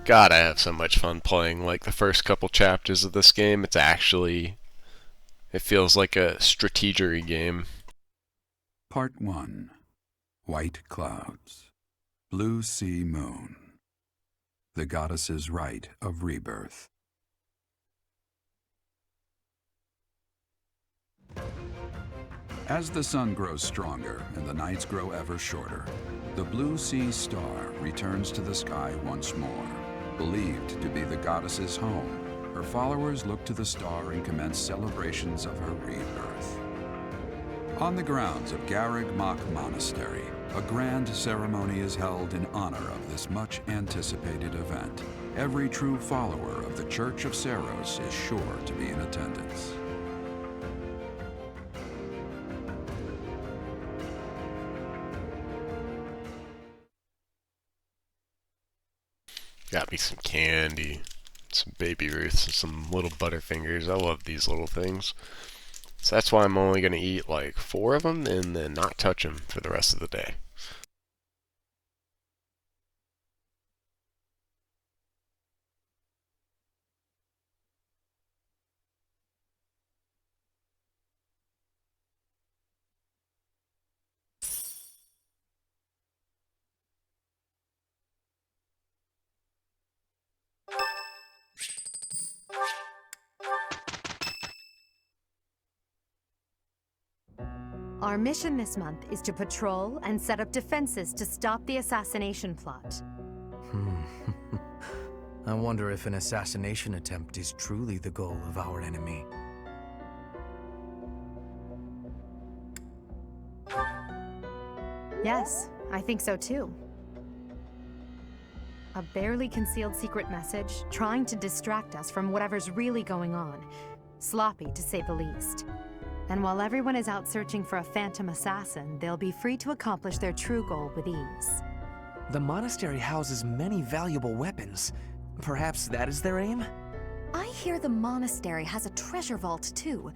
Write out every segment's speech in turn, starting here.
God, I have so much fun playing like the first couple chapters of this game. It feels like a strategery game. Part 1. White Clouds. Blue Sea Moon. The Goddess's Rite of Rebirth. As the sun grows stronger and the nights grow ever shorter, the Blue Sea Star returns to the sky once more. Believed to be the goddess's home, her followers look to the star and commence celebrations of her rebirth. On the grounds of Garreg Mach Monastery, a grand ceremony is held in honor of this much-anticipated event. Every true follower of the Church of Seros is sure to be in attendance. Got me some candy, some Baby Ruths, and some little Butterfingers. I love these little things. So that's why I'm only going to eat like 4 of them and then not touch them for the rest of the day. Our mission this month is to patrol and set up defenses to stop the assassination plot. I wonder if an assassination attempt is truly the goal of our enemy. Yes, I think so too. A barely concealed secret message trying to distract us from whatever's really going on. Sloppy, to say the least. And while everyone is out searching for a phantom assassin, they'll be free to accomplish their true goal with ease. The monastery houses many valuable weapons. Perhaps that is their aim? I hear the monastery has a treasure vault, too.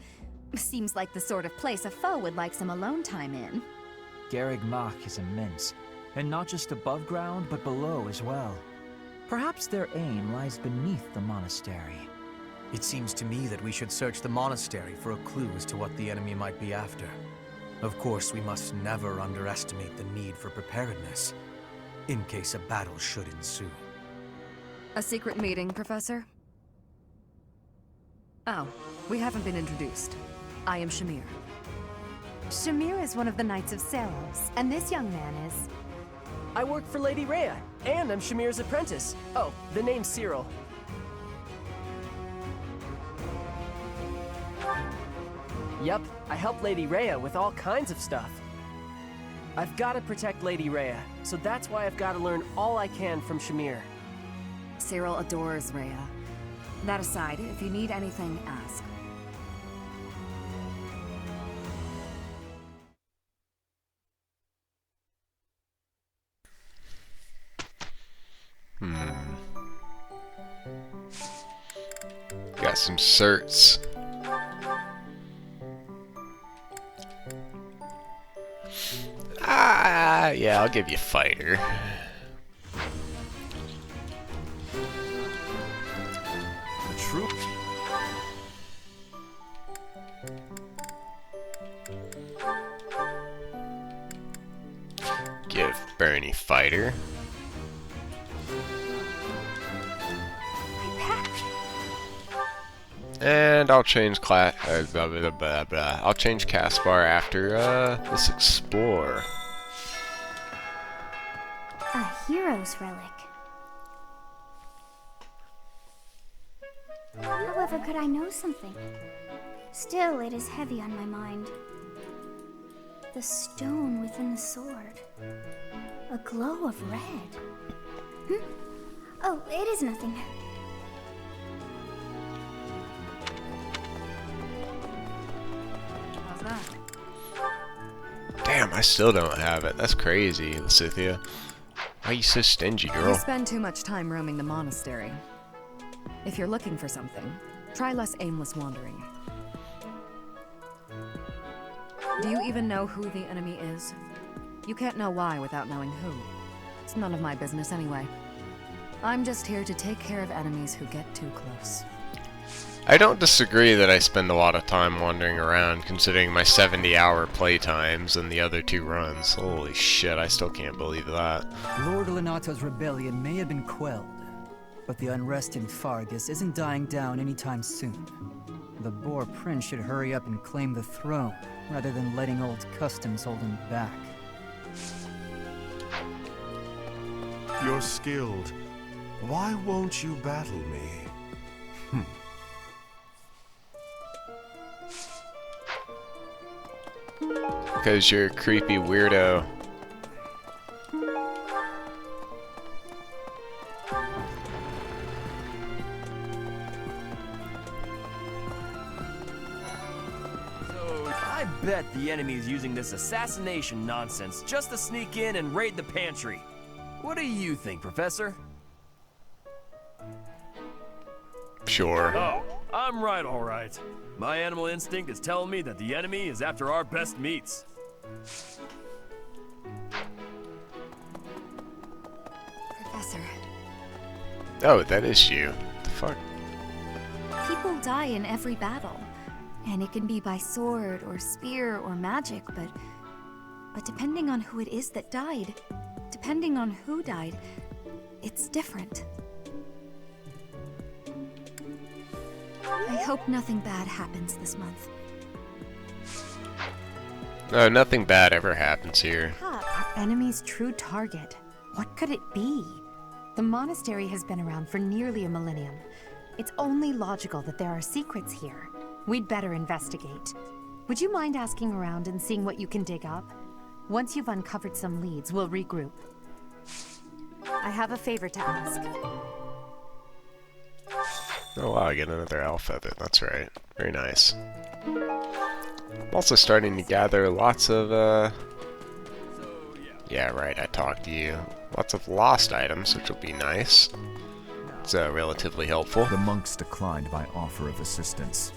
Seems like the sort of place a foe would like some alone time in. Garreg Mach is immense, and not just above ground, but below as well. Perhaps their aim lies beneath the monastery. It seems to me that we should search the monastery for a clue as to what the enemy might be after. Of course, we must never underestimate the need for preparedness, in case a battle should ensue. A secret meeting, Professor? Oh, we haven't been introduced. I am Shamir. Shamir is one of the Knights of Seros, and this young man is... I work for Lady Rhea, and I'm Shamir's apprentice. Oh, the name's Cyril. Yep, I help Lady Rhea with all kinds of stuff. I've got to protect Lady Rhea, so that's why I've got to learn all I can from Shamir. Cyril adores Rhea. That aside, if you need anything, ask. Got some certs. Yeah, I'll give you fighter. The troop? Give Bernie fighter. And I'll change I'll change Caspar after let's explore. A hero's relic. However, could I know something? Still, it is heavy on my mind. The stone within the sword. A glow of red. Oh, it is nothing. How's that? Damn, I still don't have it. That's crazy, Lysithia. Why are you so stingy, You girl? spend too much time roaming the monastery. If you're looking for something, try less aimless wandering. Do you even know who the enemy is? You can't know why without knowing who. It's none of my business anyway. I'm just here to take care of enemies who get too close. I don't disagree that I spend a lot of time wandering around, considering my 70-hour playtimes and the other 2 runs. Holy shit, I still can't believe that. Lord Lenato's rebellion may have been quelled, but the unrest in Fargus isn't dying down anytime soon. The Boar Prince should hurry up and claim the throne, rather than letting old customs hold him back. You're skilled. Why won't you battle me? Because you're a creepy weirdo. I bet the enemy is using this assassination nonsense just to sneak in and raid the pantry. What do you think, Professor? Sure. Oh, I'm right, all right. My animal instinct is telling me that the enemy is after our best meats. Professor, Oh, that is you. The fuck? people die in every battle. And it can be by sword or spear or magic, but depending on who it is that died, depending on who died, it's different. I hope nothing bad happens this month. No, nothing bad ever happens here. Our enemy's true target. What could it be? The monastery has been around for nearly a millennium. It's only logical that there are secrets here. We'd better investigate. Would you mind asking around and seeing what you can dig up? Once you've uncovered some leads, we'll regroup. I have a favor to ask. Oh wow, I get another elf feather. That's right. Very nice. I'm also starting to gather lots of, yeah, right, I talked to you. Lots of lost items, which will be nice. It's relatively helpful. The monks declined my offer of assistance.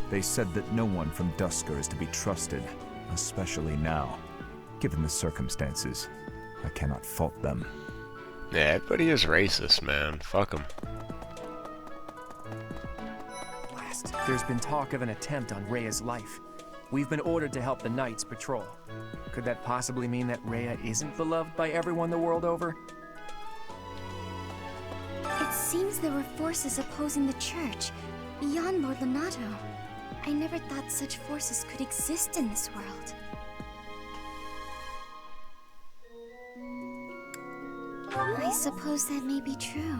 They said that no one from Dusker is to be trusted, especially now. Given the circumstances, I cannot fault them. Yeah, everybody is racist, man. Fuck them. Last, there's been talk of an attempt on Rhea's life. We've been ordered to help the Knights patrol. Could that possibly mean that Rhea isn't beloved by everyone the world over? It seems there were forces opposing the church, beyond Lord Lenato. I never thought such forces could exist in this world. I suppose that may be true.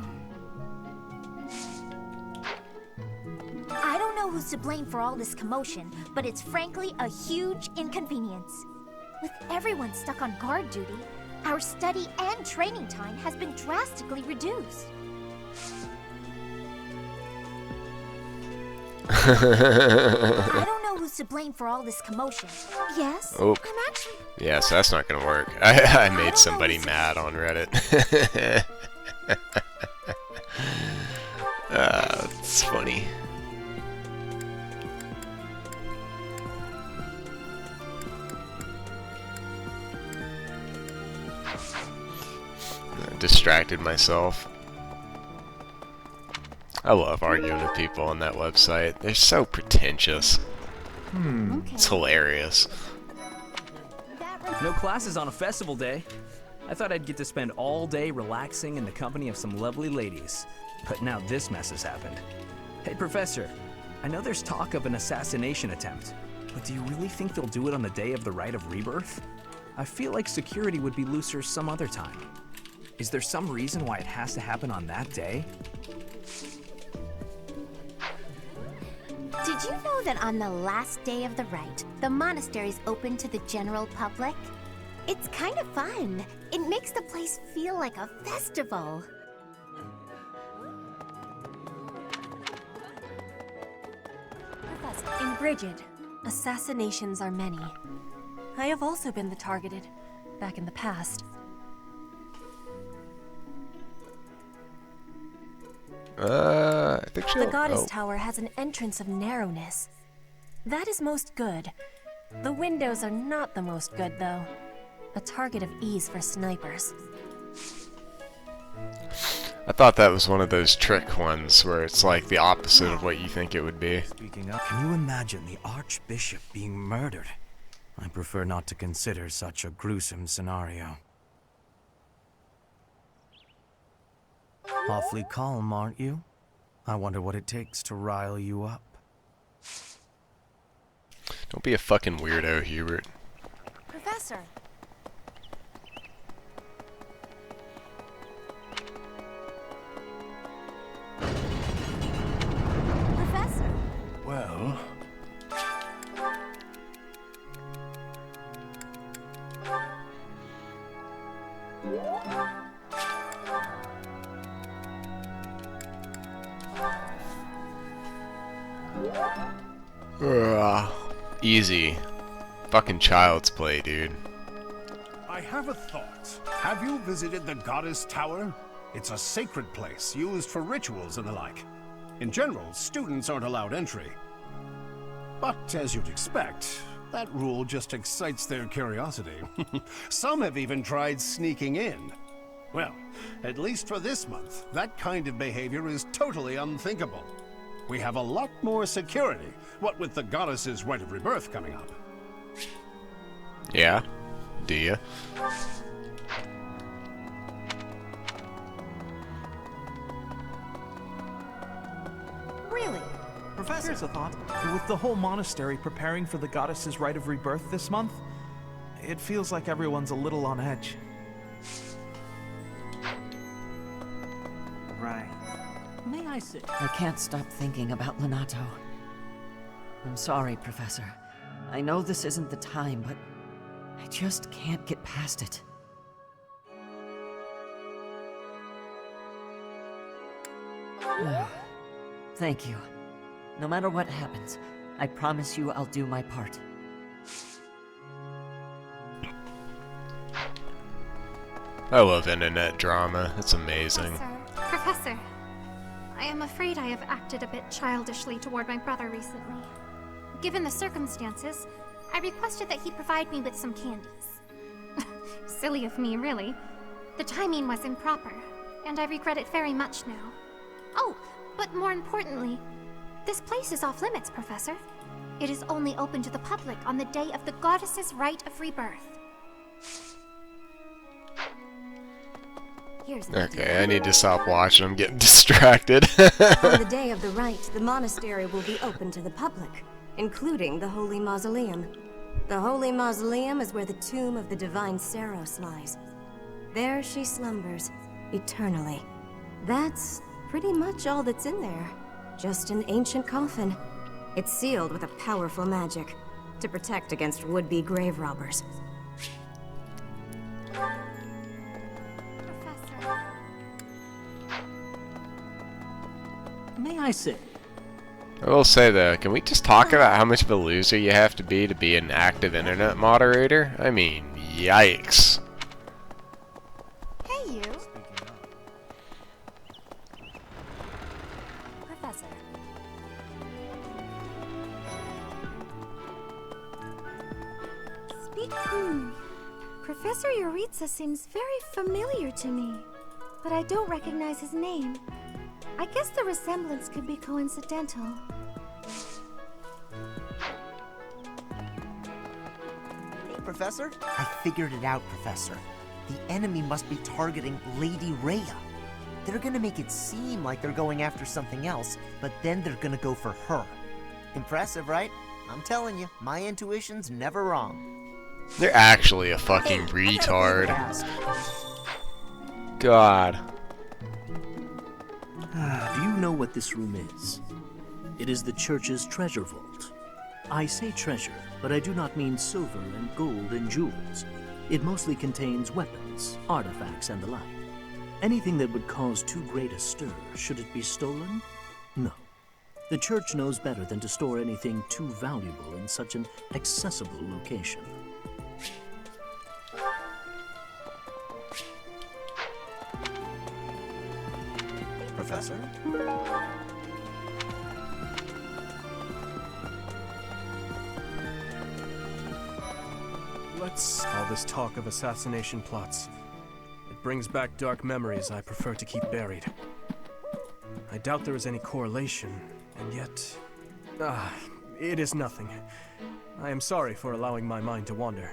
I don't know who's to blame for all this commotion, but it's frankly a huge inconvenience. With everyone stuck on guard duty, our study and training time has been drastically reduced. I don't know who's to blame for all this commotion. Yes? Oh. I'm actually... Yeah, so that's not gonna work. I made somebody mad on Reddit. It's funny. I distracted myself. I love arguing with people on that website. They're so pretentious. It's hilarious. No classes on a festival day. I thought I'd get to spend all day relaxing in the company of some lovely ladies. But now this mess has happened. Hey, Professor. I know there's talk of an assassination attempt. But do you really think they'll do it on the day of the Rite of Rebirth? I feel like security would be looser some other time. Is there some reason why it has to happen on that day? Did you know that on the last day of the rite, the monastery's open to the general public? It's kind of fun. It makes the place feel like a festival. In Brigid, assassinations are many. I have also been the targeted, back in the past. I think The Goddess Tower has an entrance of narrowness. That is most good. The windows are not the most good, though. A target of ease for snipers. I thought that was one of those trick ones where it's like the opposite of what you think it would be. Speaking of, can you imagine the Archbishop being murdered? I prefer not to consider such a gruesome scenario. Awfully calm, aren't you? I wonder what it takes to rile you up. Don't be a fucking weirdo, Hubert. Professor! Professor! Well... Easy. Fucking child's play, dude. I have a thought. Have you visited the Goddess Tower? It's a sacred place used for rituals and the like. In general, students aren't allowed entry. But as you'd expect, that rule just excites their curiosity. Some have even tried sneaking in. Well, at least for this month, that kind of behavior is totally unthinkable. We have a lot more security, what with the goddess's rite of rebirth coming up. Yeah? Do ya? Really? Professor, here's a thought. With the whole monastery preparing for the goddess's rite of rebirth this month, it feels like everyone's a little on edge. Right. May I sit? I can't stop thinking about Lenato. I'm sorry, Professor. I know this isn't the time, but I just can't get past it. Thank you. No matter what happens, I promise you I'll do my part. I love internet drama. It's amazing. Professor, I am afraid I have acted a bit childishly toward my brother recently. Given the circumstances, I requested that he provide me with some candies. Silly of me, really. The timing was improper, and I regret it very much now. Oh, but more importantly, this place is off limits, Professor. It is only open to the public on the day of the goddess's rite of rebirth. Okay, I need to stop watching. I'm getting distracted. On the day of the rite, the monastery will be open to the public, including the Holy Mausoleum. The Holy Mausoleum is where the tomb of the divine Seros lies. There she slumbers, eternally. That's pretty much all that's in there. Just an ancient coffin. It's sealed with a powerful magic to protect against would-be grave robbers. May I sit? I will say though, can we just talk about how much of a loser you have to be an active internet moderator? I mean, yikes. Hey, you. Professor. Professor Yuritsa seems very familiar to me, but I don't recognize his name. I guess the resemblance could be coincidental. Hey, Professor. I figured it out, Professor. The enemy must be targeting Lady Rhea. They're gonna make it seem like they're going after something else, but then they're gonna go for her. Impressive, right? I'm telling you, my intuition's never wrong. They're actually a fucking retard. God. Do you know what this room is? It is the church's treasure vault. I say treasure, but I do not mean silver and gold and jewels. It mostly contains weapons, artifacts, and the like. Anything that would cause too great a stir, should it be stolen? No. The church knows better than to store anything too valuable in such an accessible location. Professor? All this talk of assassination plots. It brings back dark memories I prefer to keep buried. I doubt there is any correlation, and yet... it is nothing. I am sorry for allowing my mind to wander.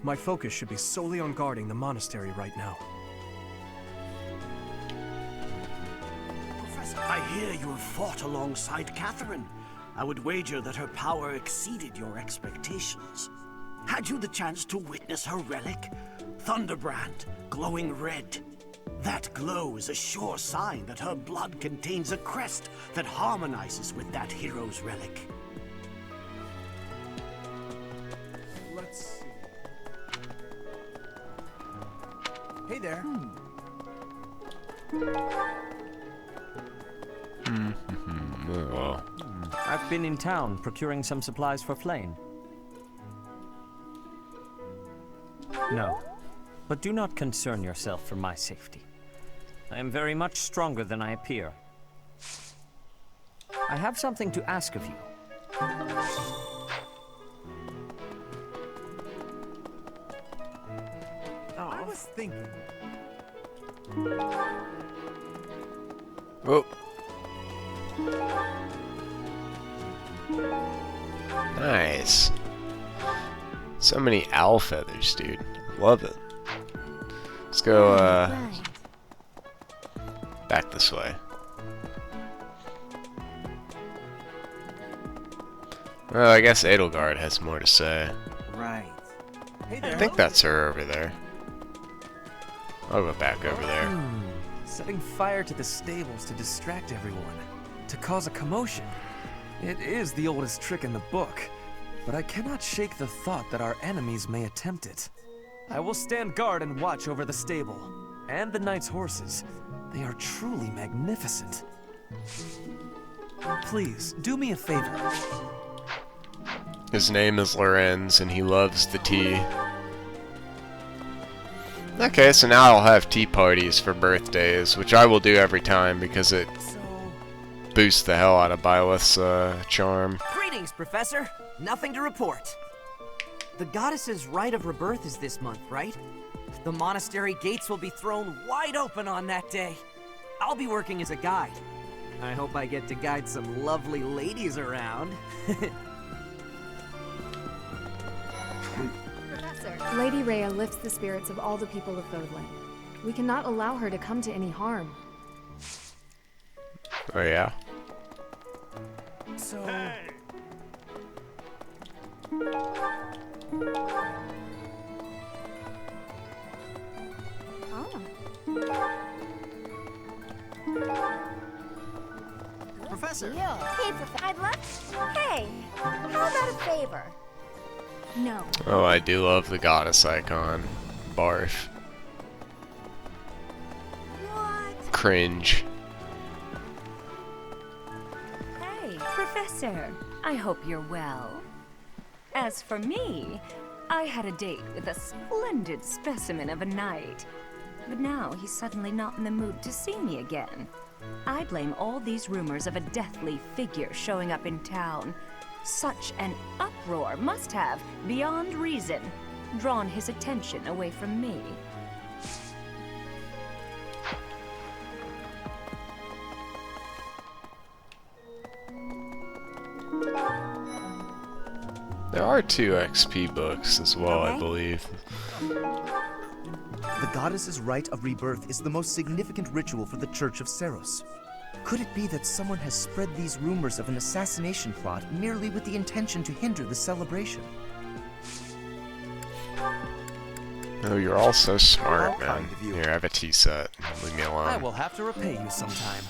My focus should be solely on guarding the monastery right now. Professor, I hear you have fought alongside Catherine. I would wager that her power exceeded your expectations. Had you the chance to witness her relic? Thunderbrand, glowing red. That glow is a sure sign that her blood contains a crest that harmonizes with that hero's relic. Let's see. Hey there. Well. I've been in town procuring some supplies for Flame. No, but do not concern yourself for my safety. I am very much stronger than I appear. I have something to ask of you. I was thinking... Oh. Nice. So many owl feathers, dude. Love it. Let's go, back this way. Well, I guess Edelgard has more to say. Right. Hey I there. think that's her over there. I'll go back over there. Setting fire to the stables to distract everyone. To cause a commotion. It is the oldest trick in the book. But I cannot shake the thought that our enemies may attempt it. I will stand guard and watch over the stable. And the knight's horses. They are truly magnificent. Please, do me a favor. His name is Lorenz, and he loves the tea. Okay, so now I'll have tea parties for birthdays, which I will do every time because it boosts the hell out of Byleth's charm. Greetings, Professor. Nothing to report. The goddess's rite of rebirth is this month, right? The monastery gates will be thrown wide open on that day. I'll be working as a guide. I hope I get to guide some lovely ladies around. Professor, Lady Rhea lifts the spirits of all the people of Fodland. We cannot allow her to come to any harm. Oh yeah? So... Professor. Hey, Professor. I'd love. Hey, how about a favor? No. Oh, I do love the goddess icon. Barf. What? Cringe. Hey, Professor. I hope you're well. As for me, I had a date with a splendid specimen of a knight. But now he's suddenly not in the mood to see me again. I blame all these rumors of a deathly figure showing up in town. Such an uproar must have, beyond reason, drawn his attention away from me. There are 2 XP books as well, I believe. The goddess's rite of rebirth is the most significant ritual for the Church of Seros. Could it be that someone has spread these rumors of an assassination plot merely with the intention to hinder the celebration? Oh, you're all so smart, How man. kind of you. Here, I have a tea set. Leave me alone. I will have to repay you sometime.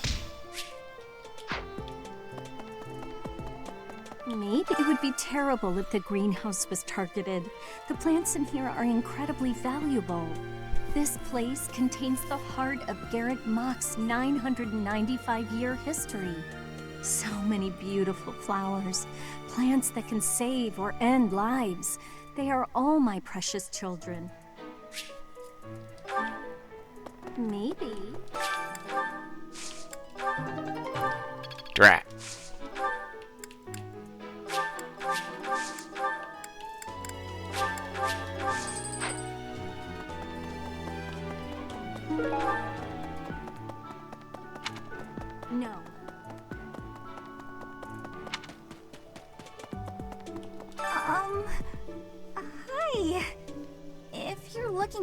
Maybe it would be terrible if the greenhouse was targeted. The plants in here are incredibly valuable. This place contains the heart of Garrett Mock's 995-year history. So many beautiful flowers, plants that can save or end lives. They are all my precious children. Maybe. Drat.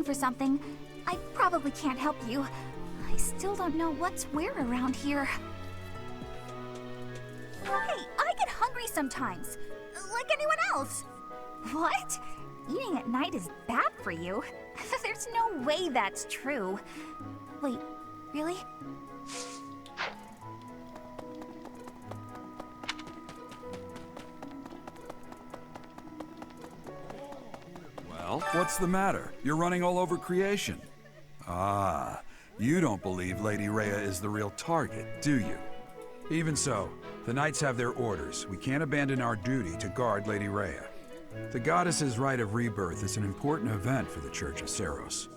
looking for something, I probably can't help you. I still don't know what's where around here. Hey, I get hungry sometimes, like anyone else. What? Eating at night is bad for you? There's no way that's true. Wait, really? Well, what's the matter? You're running all over creation. Ah, you don't believe Lady Rhea is the real target, do you? Even so, the Knights have their orders. We can't abandon our duty to guard Lady Rhea. The goddess's rite of rebirth is an important event for the Church of Seros.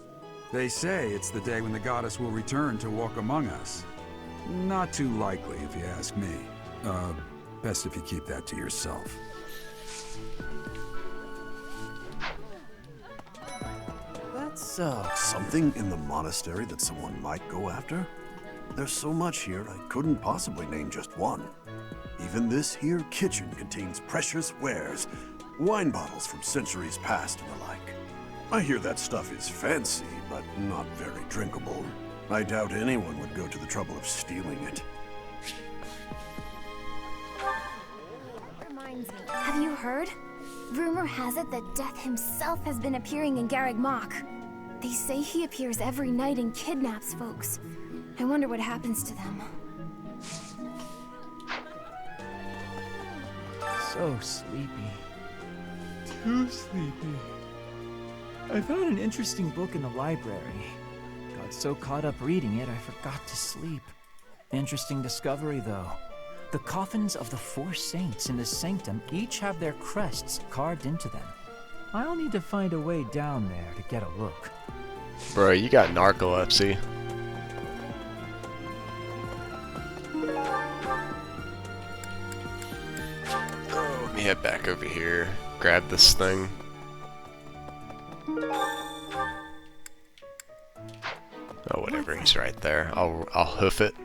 They say it's the day when the goddess will return to walk among us. Not too likely, if you ask me. Best if you keep that to yourself. That's, Something in the monastery that someone might go after? There's so much here, I couldn't possibly name just one. Even this here kitchen contains precious wares, wine bottles from centuries past and the like. I hear that stuff is fancy, but not very drinkable. I doubt anyone would go to the trouble of stealing it. Have you heard? Rumor has it that Death himself has been appearing in Garreg Mach. They say he appears every night and kidnaps folks. I wonder what happens to them. So sleepy. Too sleepy. I found an interesting book in the library. Got so caught up reading it, I forgot to sleep. Interesting discovery, though. The coffins of the 4 saints in the sanctum each have their crests carved into them. I'll need to find a way down there to get a look. Bro, you got narcolepsy. Oh, let me head back over here. Grab this thing. Oh, whatever. He's right there. I'll hoof it.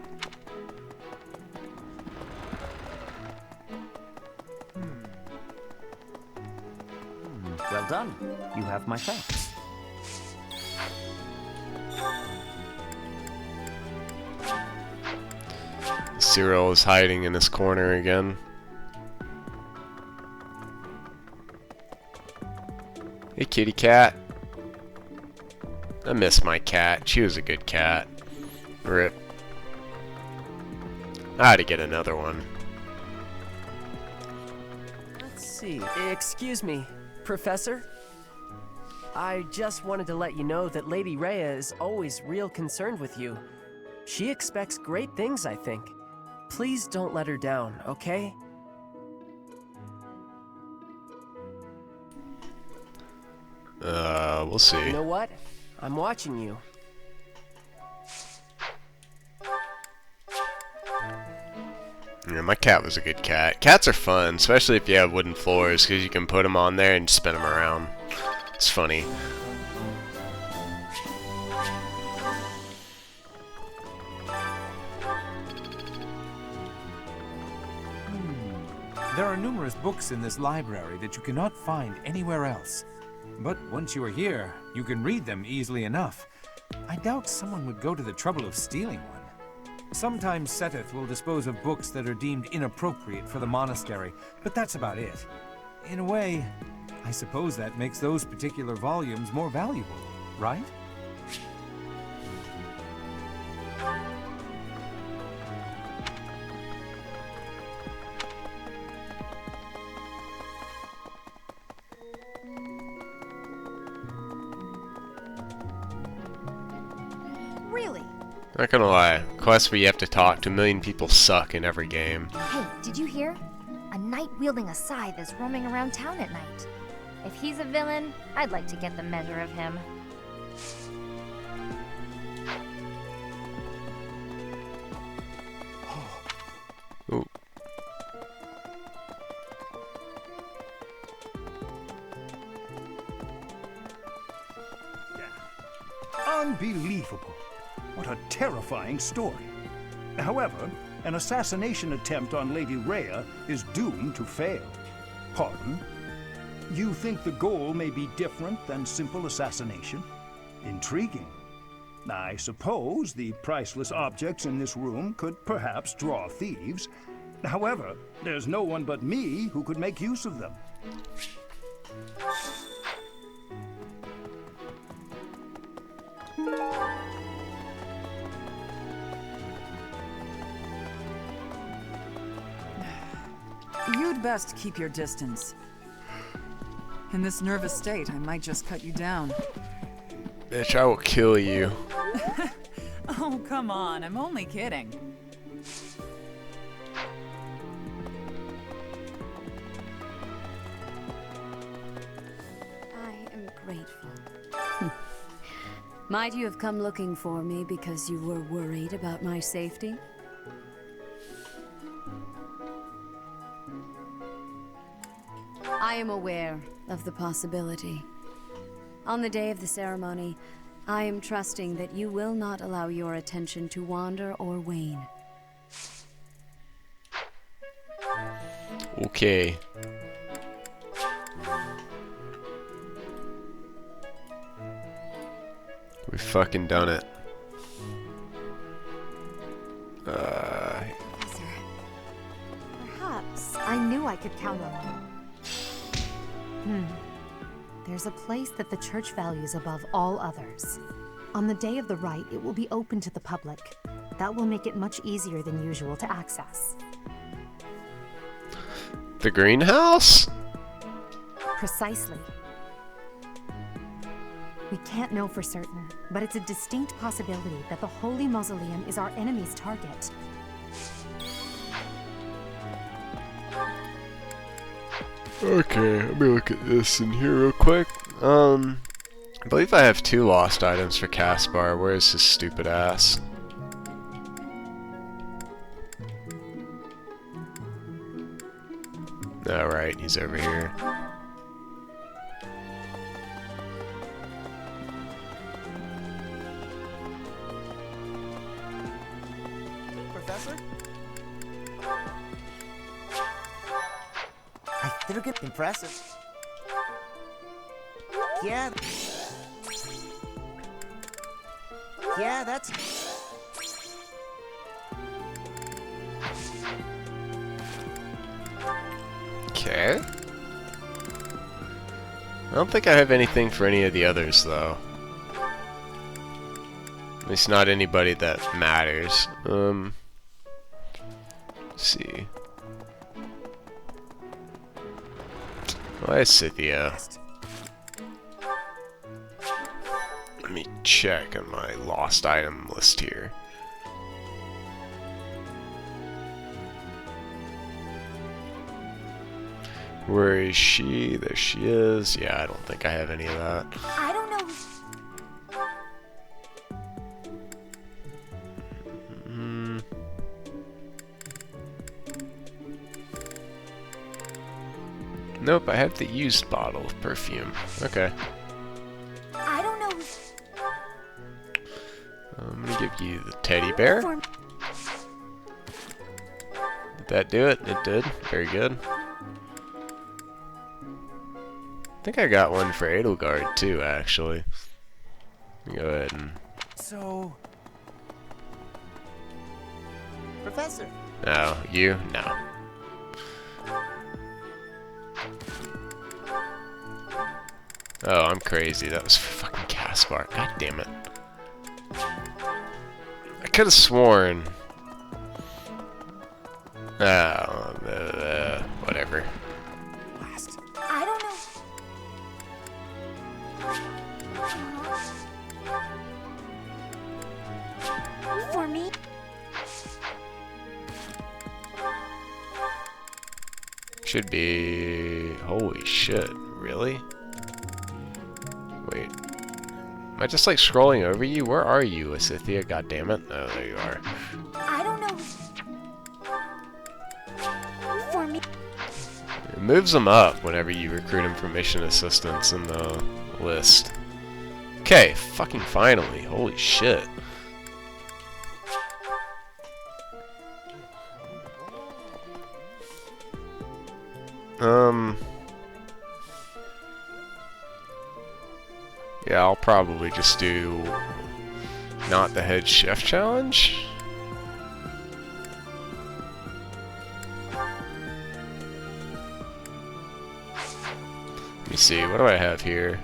Well done. You have my thanks. Cyril is hiding in this corner again. Hey, kitty cat. I miss my cat. She was a good cat. Rip. I had to get another one. Let's see. Excuse me, Professor? I just wanted to let you know that Lady Rhea is always real concerned with you. She expects great things, I think. Please don't let her down, okay? We'll see. You know what? I'm watching you. Yeah, my cat was a good cat. Cats are fun, especially if you have wooden floors, because you can put them on there and spin them around. It's funny. There are numerous books in this library that you cannot find anywhere else. But once you are here, you can read them easily enough. I doubt someone would go to the trouble of stealing one. Sometimes Seteth will dispose of books that are deemed inappropriate for the monastery, but that's about it. In a way, I suppose that makes those particular volumes more valuable, right? Really? Not gonna lie, quests where you have to talk to a million people suck in every game. Hey, did you hear? A knight wielding a scythe is roaming around town at night. If he's a villain, I'd like to get the measure of him. Ooh. Unbelievable. What a terrifying story. However, an assassination attempt on Lady Rhea is doomed to fail. Pardon? You think the goal may be different than simple assassination? Intriguing. I suppose the priceless objects in this room could perhaps draw thieves. However, there's no one but me who could make use of them. You'd best keep your distance. In this nervous state, I might just cut you down. Bitch, I will kill you. Oh, come on, I'm only kidding. I am grateful. Might you have come looking for me because you were worried about my safety? I am aware of the possibility. On the day of the ceremony, I am trusting that you will not allow your attention to wander or wane. Okay. We fucking done it. Perhaps I knew I could count on you. There's a place that the church values above all others. On the day of the rite, it will be open to the public. That will make it much easier than usual to access. The greenhouse? Precisely. We can't know for certain, but it's a distinct possibility that the Holy Mausoleum is our enemy's target. Okay, let me look at this in here real quick. I believe I have 2 lost items for Caspar. Where's his stupid ass? Alright, he's over here. Professor? They're good. Impressive. Yeah. Yeah, that's... Okay. I don't think I have anything for any of the others, though. At least not anybody that matters. Let's see. Why is Scythia? Let me check on my lost item list here. Where is she? There she is. Yeah, I don't think I have any of that. I don't know. Nope, I have the used bottle of perfume. Okay. I don't know. Let me give you the teddy bear. Did that do it? It did. Very good. I think I got one for Edelgard too, actually. Let me go ahead and... So... Professor! No, you? No. Oh, I'm crazy. That was for fucking Caspar. God damn it. I could have sworn... whatever. I don't know. For me? Should be... Holy shit. Really? Wait. Am I just like scrolling over you? Where are you, Asithia? God damn it. Oh, there you are. I don't know. For me? It moves them up whenever you recruit them for mission assistance in the list. Okay, fucking finally. Holy shit. Yeah, I'll probably just do not the head chef challenge. Let me see, what do I have here?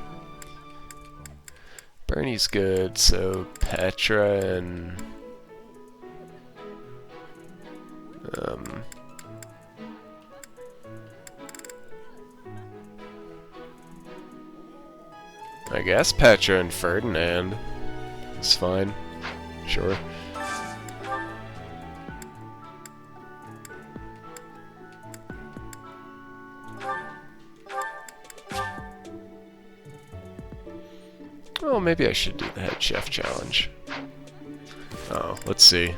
Bernie's good, so Petra and I guess Petra and Ferdinand. It's fine. Sure. Oh, maybe I should do the head chef challenge. Oh, let's see.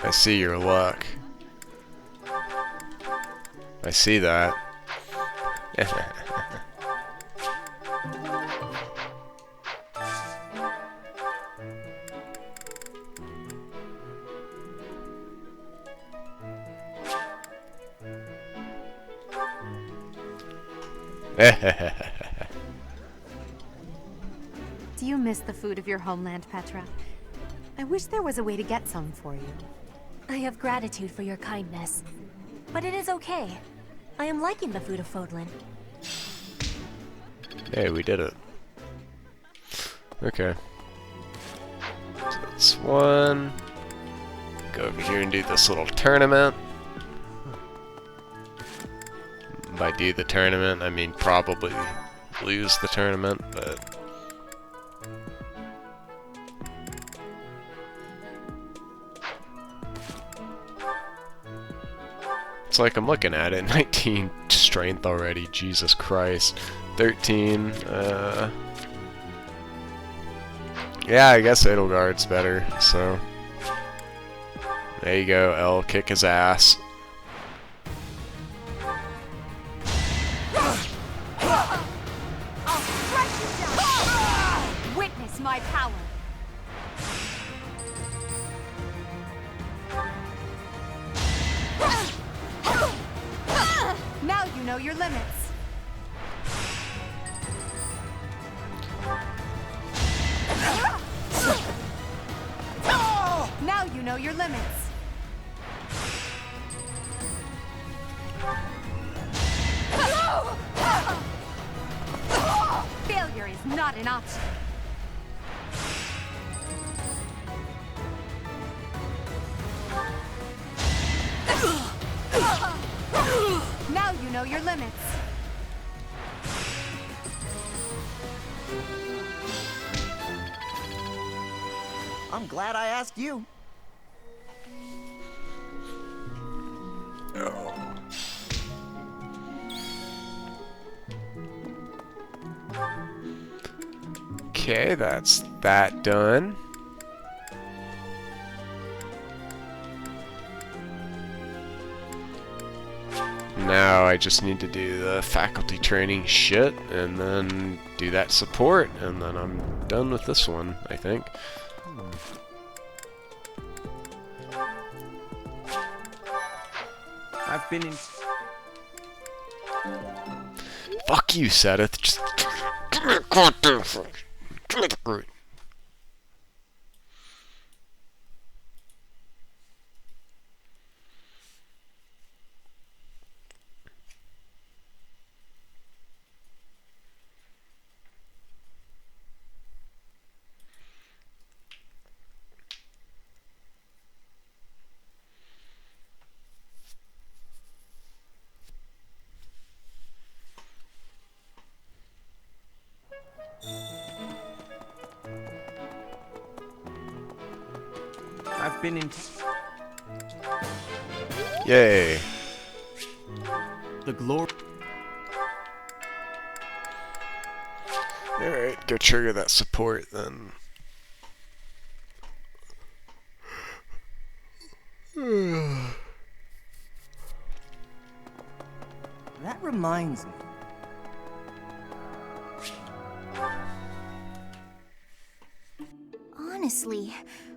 I see your luck. I see that. Do you miss the food of your homeland, Petra? I wish there was a way to get some for you. I have gratitude for your kindness. But it is okay. I am liking the food of Fodlan. Hey, we did it. Okay. So that's one. Go over here and do this little tournament. By do the tournament, I mean probably lose the tournament, but... It's like I'm looking at it, 19 strength already, Jesus Christ. 13, yeah, I guess Edelgard's better, so... There you go, L, kick his ass. I'll strike you down! Witness my power! Now you know your limits. Now you know your limits. Failure is not an option. Now you know your limits. I'm glad I asked you. Okay, that's that done. Now I just need to do the faculty training shit and then do that support, and then I'm done with this one, I think. I've been in... Fuck you, Sedith. Just give me a goddamn thing. Give me the fruit. I've been in... Yay. The glory... Alright, go trigger that support then. That reminds me. Honestly,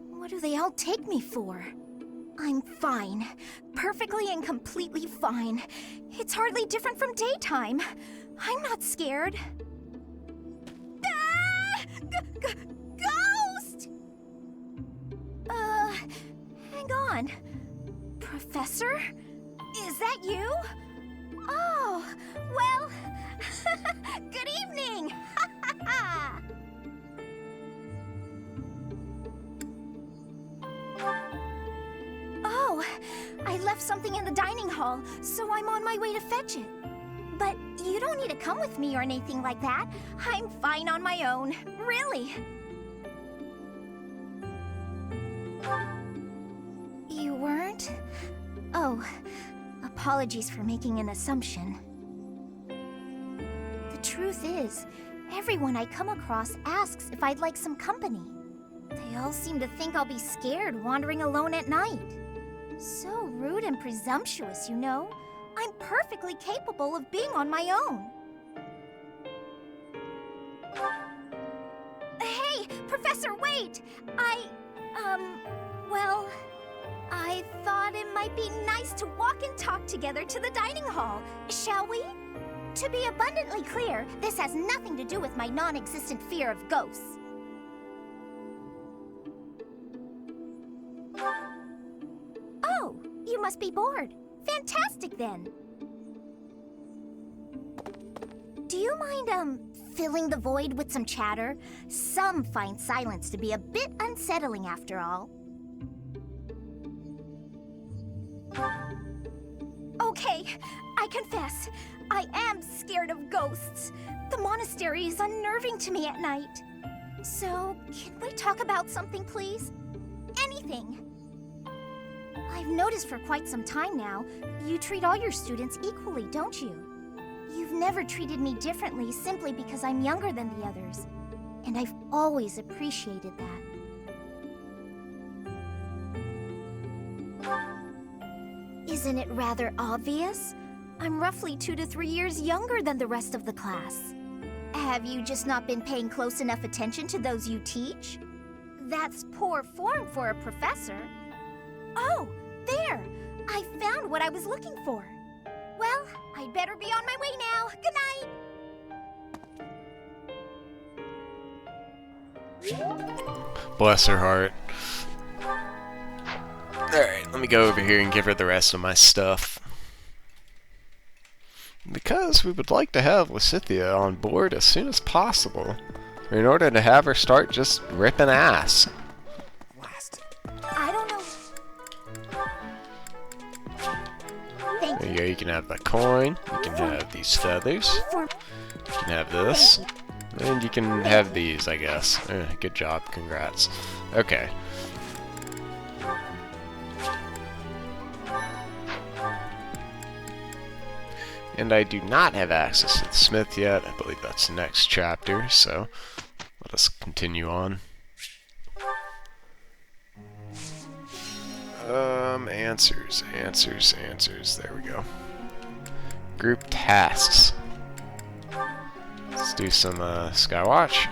what do they all take me for? I'm fine. Perfectly and completely fine. It's hardly different from daytime. I'm not scared. Ah! Ghost! Hang on. Professor? Is that you? Oh, well, good evening! Oh, I left something in the dining hall, so I'm on my way to fetch it. But you don't need to come with me or anything like that. I'm fine on my own, really. You weren't? Oh, apologies for making an assumption. The truth is, everyone I come across asks if I'd like some company. They all seem to think I'll be scared wandering alone at night. So rude and presumptuous, you know? I'm perfectly capable of being on my own. Hey, Professor, wait! Well, I thought it might be nice to walk and talk together to the dining hall. Shall we? To be abundantly clear, this has nothing to do with my non-existent fear of ghosts. Oh, you must be bored. Fantastic, then. Do you mind, filling the void with some chatter? Some find silence to be a bit unsettling after all. Okay, I confess, I am scared of ghosts. The monastery is unnerving to me at night. So, can we talk about something, please? Anything. I've noticed for quite some time now, you treat all your students equally, don't you? You've never treated me differently simply because I'm younger than the others. And I've always appreciated that. Isn't it rather obvious? I'm roughly 2 to 3 years younger than the rest of the class. Have you just not been paying close enough attention to those you teach? That's poor form for a professor. Oh, there! I found what I was looking for. Well, I'd better be on my way now. Good night! Bless her heart. Alright, let me go over here and give her the rest of my stuff. Because we would like to have Lysithea on board as soon as possible, in order to have her start just ripping ass. I don't know. Thank There you go, you can have the coin, you can have these feathers, you can have this, and you can have these, I guess. Good job, congrats. Okay. And I do not have access to the smith yet. I believe that's the next chapter, so let us continue on. Answers. There we go. Group tasks. Let's do some Skywatch.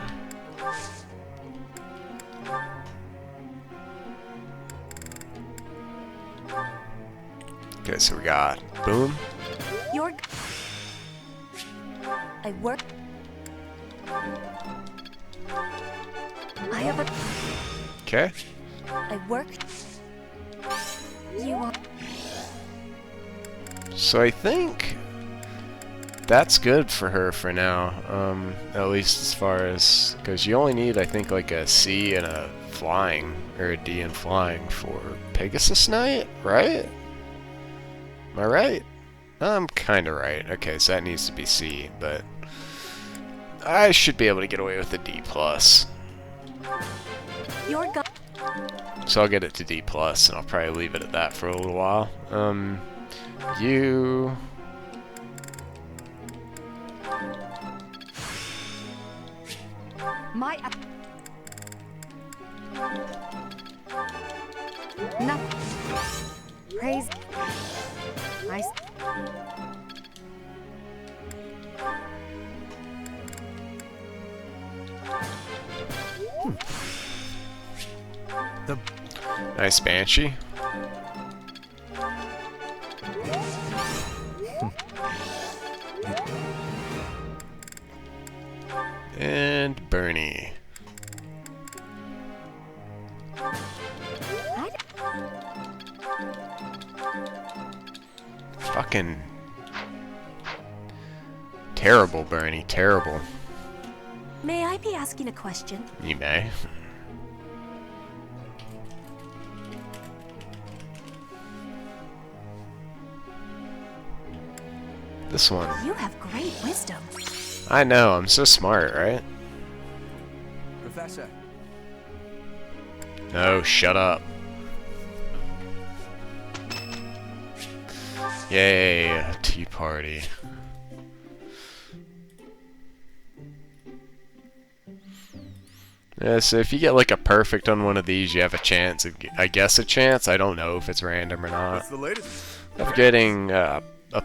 Okay, so we got boom. I work. I have a. Okay. I work. You are. So I think that's good for her for now. At least as far as, because you only need, I think, like a C and a flying, or a D and flying for Pegasus Knight, right? Am I right? I'm kind of right. Okay, so that needs to be C, but I should be able to get away with a D+. So I'll get it to D+, and I'll probably leave it at that for a little while. You... My. No. Praise. I. Nice Banshee. And Bernie. Fucking terrible, Bernie. Terrible. May I be asking a question? You may. This one. You have great wisdom. I know, I'm so smart, right? Professor. No, shut up. Yay, a tea party. Yeah, so if you get like a perfect on one of these, you have a chance of, I guess a chance, I don't know if it's random or not, What's the latest? of getting a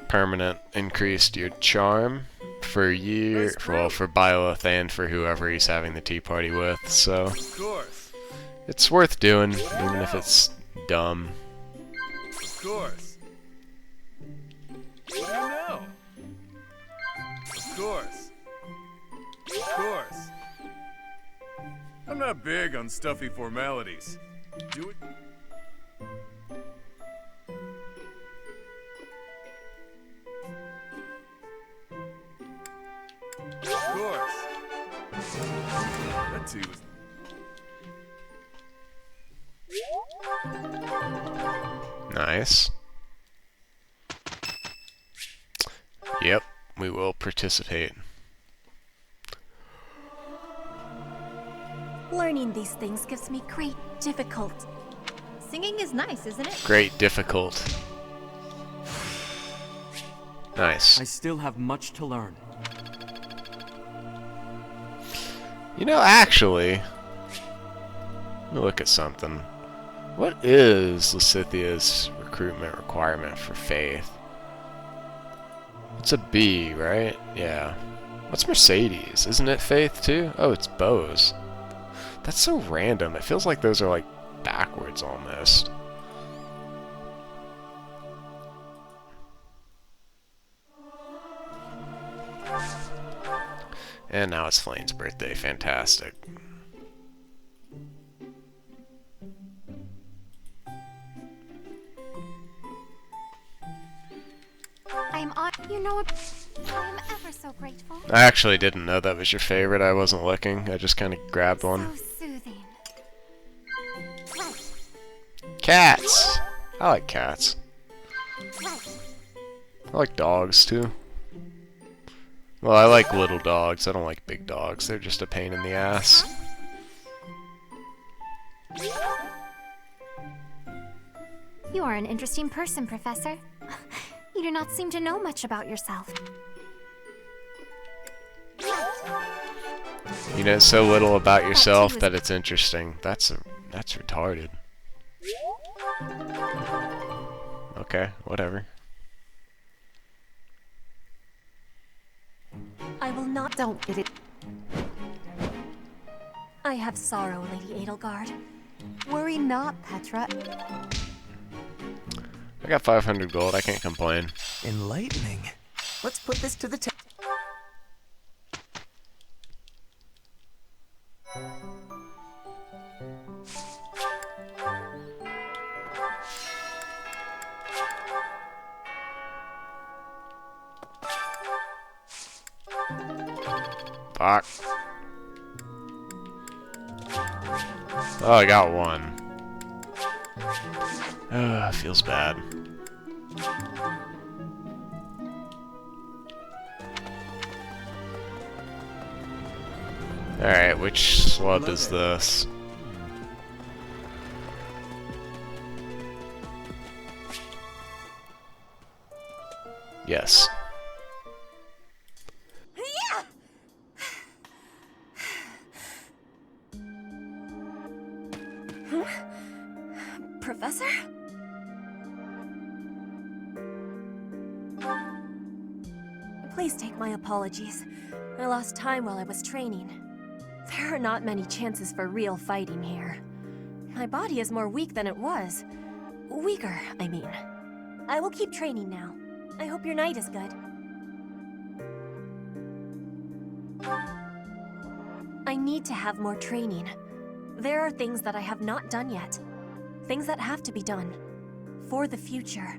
permanent increase to your charm for a year, well, for Byleth and for whoever he's having the tea party with, so Of course. it's worth doing, even if it's dumb. Of course. What do you know? Of course. Of course. I'm not big on stuffy formalities. Do it. Of course. That too was... Nice. Yep, we will participate. Learning these things gives me great difficulty. Singing is nice, isn't it? Great difficult. Nice. I still have much to learn. You know, actually, let me look at something. What is Lysithia's recruitment requirement for Faith? It's a B, right? Yeah. What's Mercedes? Isn't it Faith too? Oh, it's Bose. That's so random. It feels like those are like backwards almost. And now it's Flane's birthday. Fantastic. I'm on. You know, I'm ever so grateful. I actually didn't know that was your favorite. I wasn't looking. I just kind of grabbed one. So soothing. Cats! I like cats. I like dogs too. Well, I like little dogs. I don't like big dogs. They're just a pain in the ass. You are an interesting person, Professor. You do not seem to know much about yourself. You know so little about yourself that it's interesting. That's retarded. Okay, whatever. I will not. Don't get it. I have sorrow, Lady Edelgard. Worry not, Petra. I got 500 gold. I can't complain. Enlightening. Let's put this to the test. Fuck. Oh, I got one. Feels bad. Alright, which slub is this? Yes. Professor? Please take my apologies. I lost time while I was training. There are not many chances for real fighting here. My body is more weak than it was. Weaker, I mean. I will keep training now. I hope your night is good. I need to have more training. There are things that I have not done yet. Things that have to be done. For the future.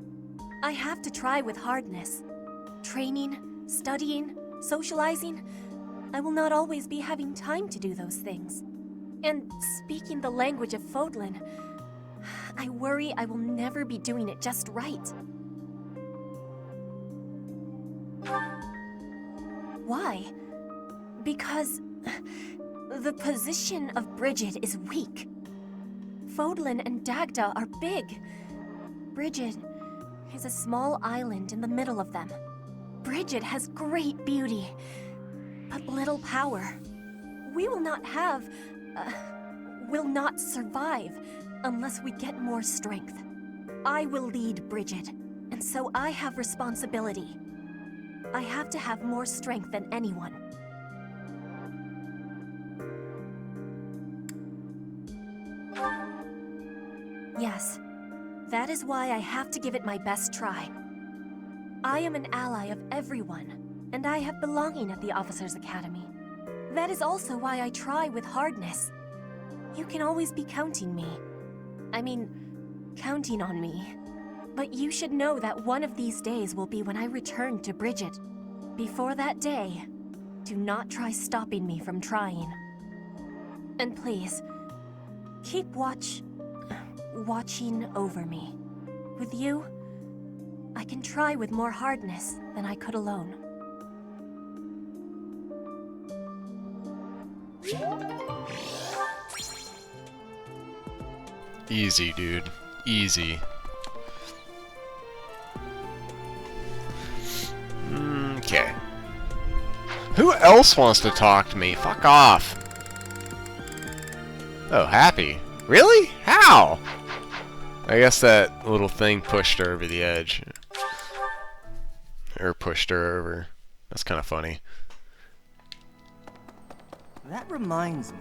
I have to try with hardness. Training, studying, socializing. I will not always be having time to do those things. And speaking the language of Fodlan, I worry I will never be doing it just right. Why? Because the position of Bridget is weak. Fodlan and Dagda are big. Bridget is a small island in the middle of them. Bridget has great beauty, but little power. We will not have, will not survive unless we get more strength. I will lead Bridget, and so I have responsibility. I have to have more strength than anyone. Yes, that is why I have to give it my best try. I am an ally of everyone, and I have belonging at the Officers' Academy. That is also why I try with hardness. You can always be counting on me. But you should know that one of these days will be when I return to Bridget. Before that day, do not try stopping me from trying. And please, keep watching over me. With you, I can try with more hardness than I could alone. Easy, dude. Easy. Okay. Who else wants to talk to me? Fuck off. Oh, Happy. Really? How? I guess that little thing pushed her over the edge. Or pushed her over. That's kind of funny. That reminds me.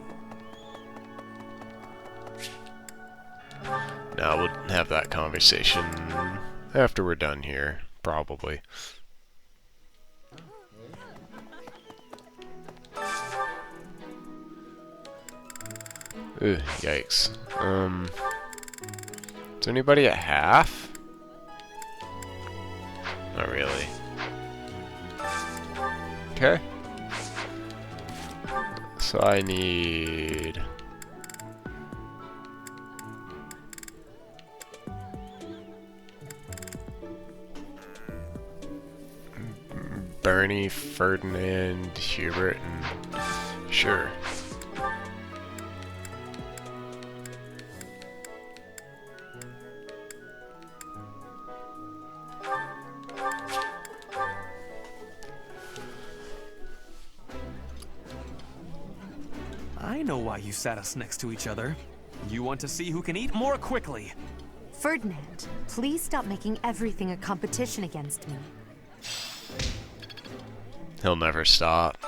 Now we'll have that conversation after we're done here, probably. Ugh, yikes. Is anybody at half? Not really. Okay. So I need... Bernie, Ferdinand, Hubert, and... Sure. I know why you sat us next to each other. You want to see who can eat more quickly. Ferdinand, please stop making everything a competition against me. He'll never stop.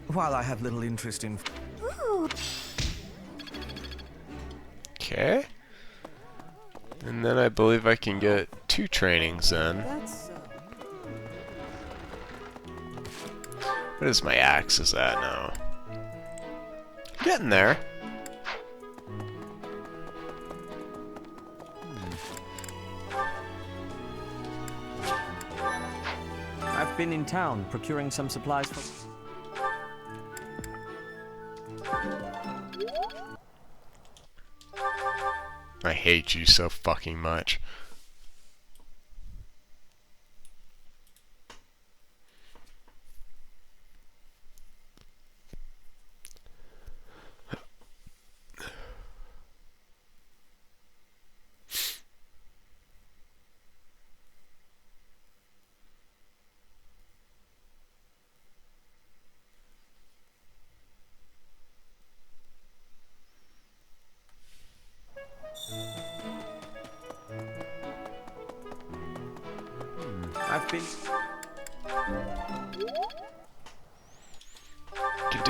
While I have little interest in... Okay. And then I believe I can get 2 trainings then. What is my axes at now? Getting there. I've been in town procuring some supplies for... I hate you so fucking much.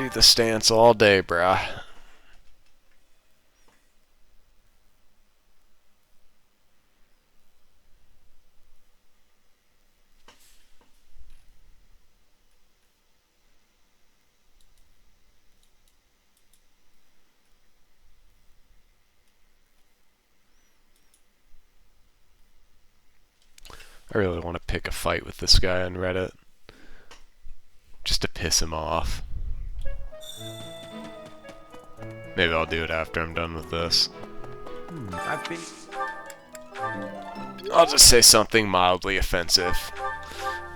do the stance all day, bruh. I really want to pick a fight with this guy on Reddit. Just to piss him off. Maybe I'll do it after I'm done with this. I'll just say something mildly offensive.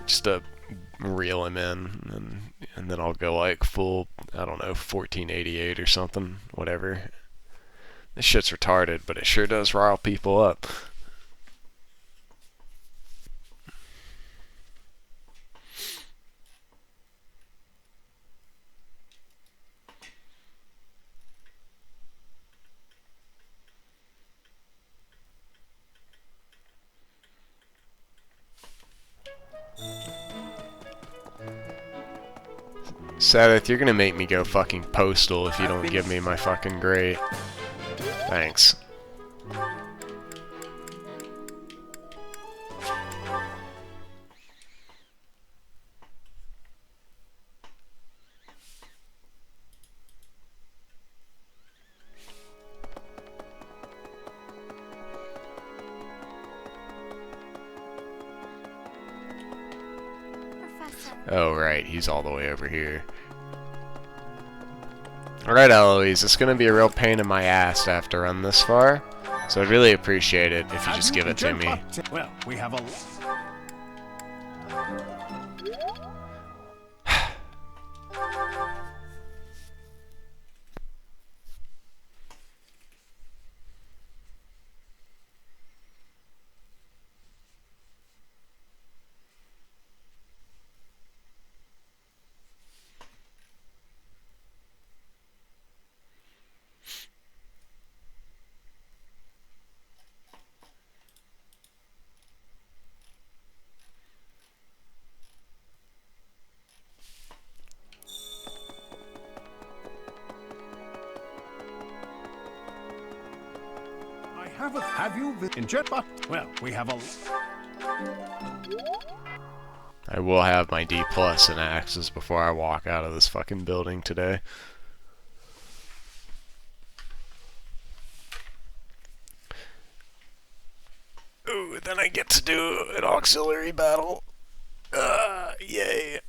Just to reel him in. And then I'll go like full, I don't know, 1488 or something. Whatever. This shit's retarded, but it sure does rile people up. Seth, you're gonna make me go fucking postal if you don't give me my fucking grade. Thanks. Oh, right, he's all the way over here. Alright, Eloise, it's gonna be a real pain in my ass to have to run this far, so I'd really appreciate it if you just give it to me. Well, we have a... Have you in Jetbot? Well, we have a... I will have my D+ in axes before I walk out of this fucking building today. Ooh, then I get to do an auxiliary battle. Yay.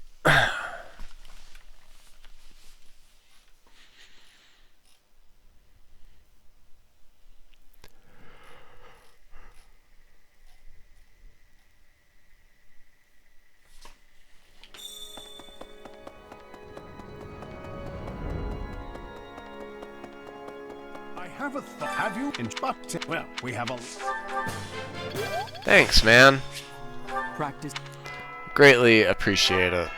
Have you in Jetbot? Well, we have a... Thanks, man. Practice. Greatly appreciate it.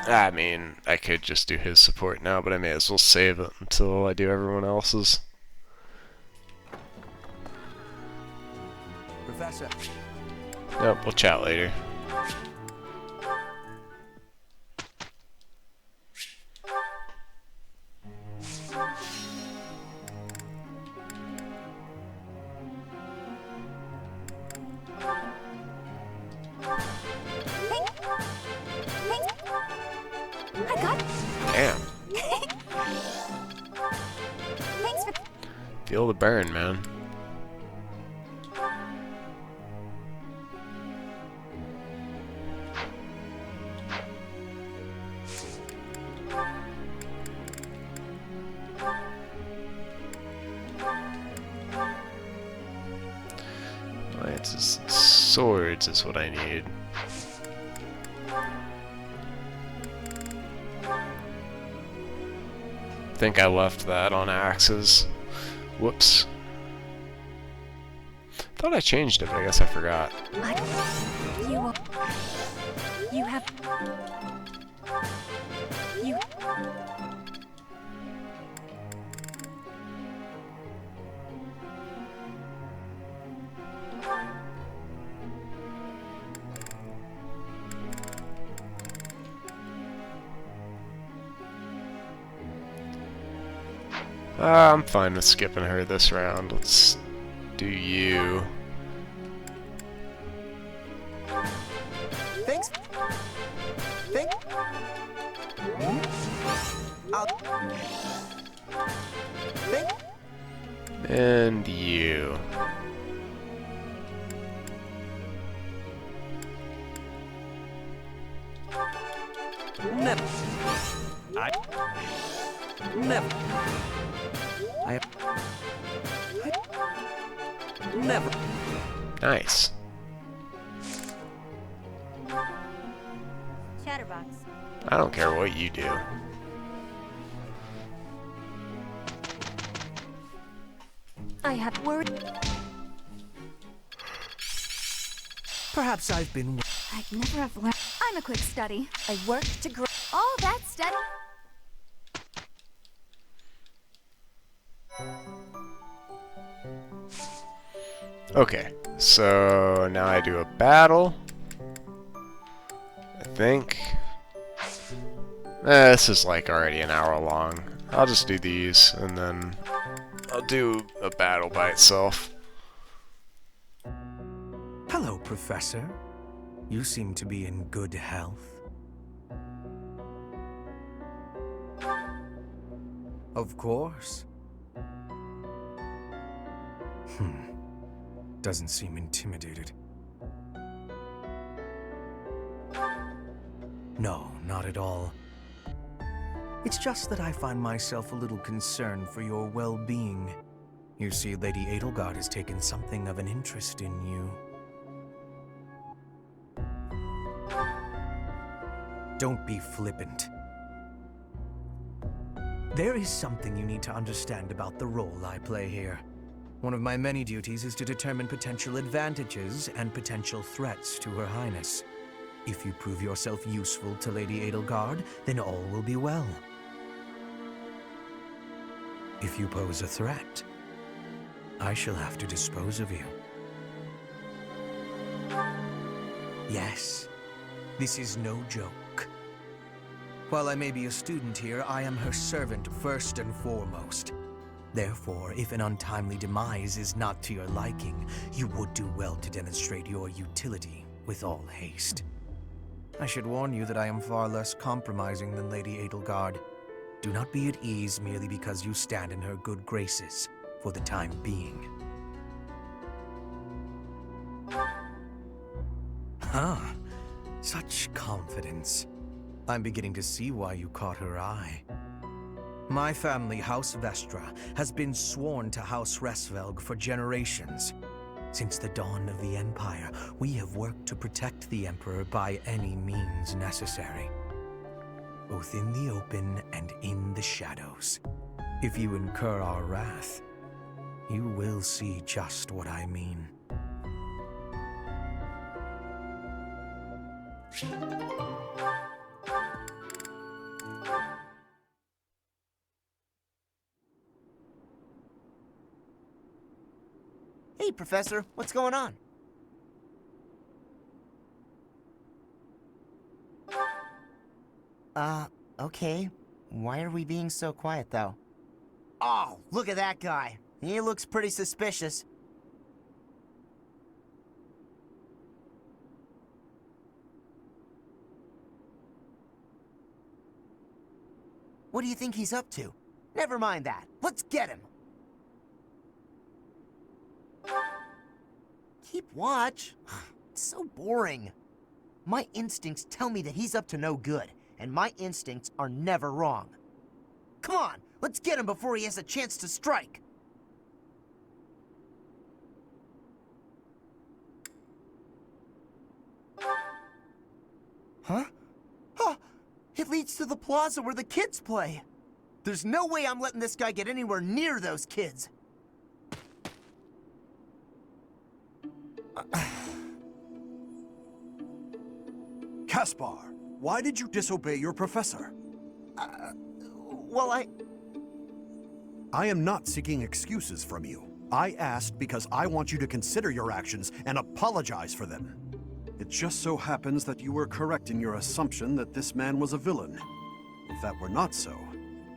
I mean, I could just do his support now, but I may as well save it until I do everyone else's. Professor. Nope, we'll chat later. Damn. Feel the burn, man. Lances and swords is what I need. I think I left that on axes. Whoops. Thought I changed it, but I guess I forgot. You have... You... I'm fine with skipping her this round. Let's do you. Thanks. And you. Never. Never. Never. Nice. Chatterbox. I don't care what you do. I have worried. Perhaps I've been... I'd never have learned. I'm a quick study. I work to grow. Oh, that's study. Okay, so now I do a battle. I think. This is like already an hour long. I'll just do these, and then I'll do a battle by itself. Hello, Professor. You seem to be in good health. Of course. Doesn't seem intimidated. No, not at all. It's just that I find myself a little concerned for your well-being. You see, Lady Edelgard has taken something of an interest in you. Don't be flippant. There is something you need to understand about the role I play here. One of my many duties is to determine potential advantages and potential threats to Her Highness. If you prove yourself useful to Lady Edelgard, then all will be well. If you pose a threat, I shall have to dispose of you. Yes, this is no joke. While I may be a student here, I am her servant first and foremost. Therefore, if an untimely demise is not to your liking, you would do well to demonstrate your utility with all haste. I should warn you that I am far less compromising than Lady Edelgard. Do not be at ease merely because you stand in her good graces for the time being. Huh. Such confidence. I'm beginning to see why you caught her eye. My family, House Vestra, has been sworn to House Resvelg for generations. Since the dawn of the Empire, we have worked to protect the Emperor by any means necessary. Both in the open and in the shadows. If you incur our wrath, you will see just what I mean. Hey, Professor, what's going on? Okay. Why are we being so quiet, though? Oh, look at that guy. He looks pretty suspicious. What do you think he's up to? Never mind that. Let's get him. Keep watch. It's so boring. My instincts tell me that he's up to no good, and my instincts are never wrong. Come on, let's get him before he has a chance to strike. Huh? Huh! It leads to the plaza where the kids play. There's no way I'm letting this guy get anywhere near those kids. Caspar, why did you disobey your professor? Well, I am not seeking excuses from you. I asked because I want you to consider your actions and apologize for them. It just so happens that you were correct in your assumption that this man was a villain. If that were not so,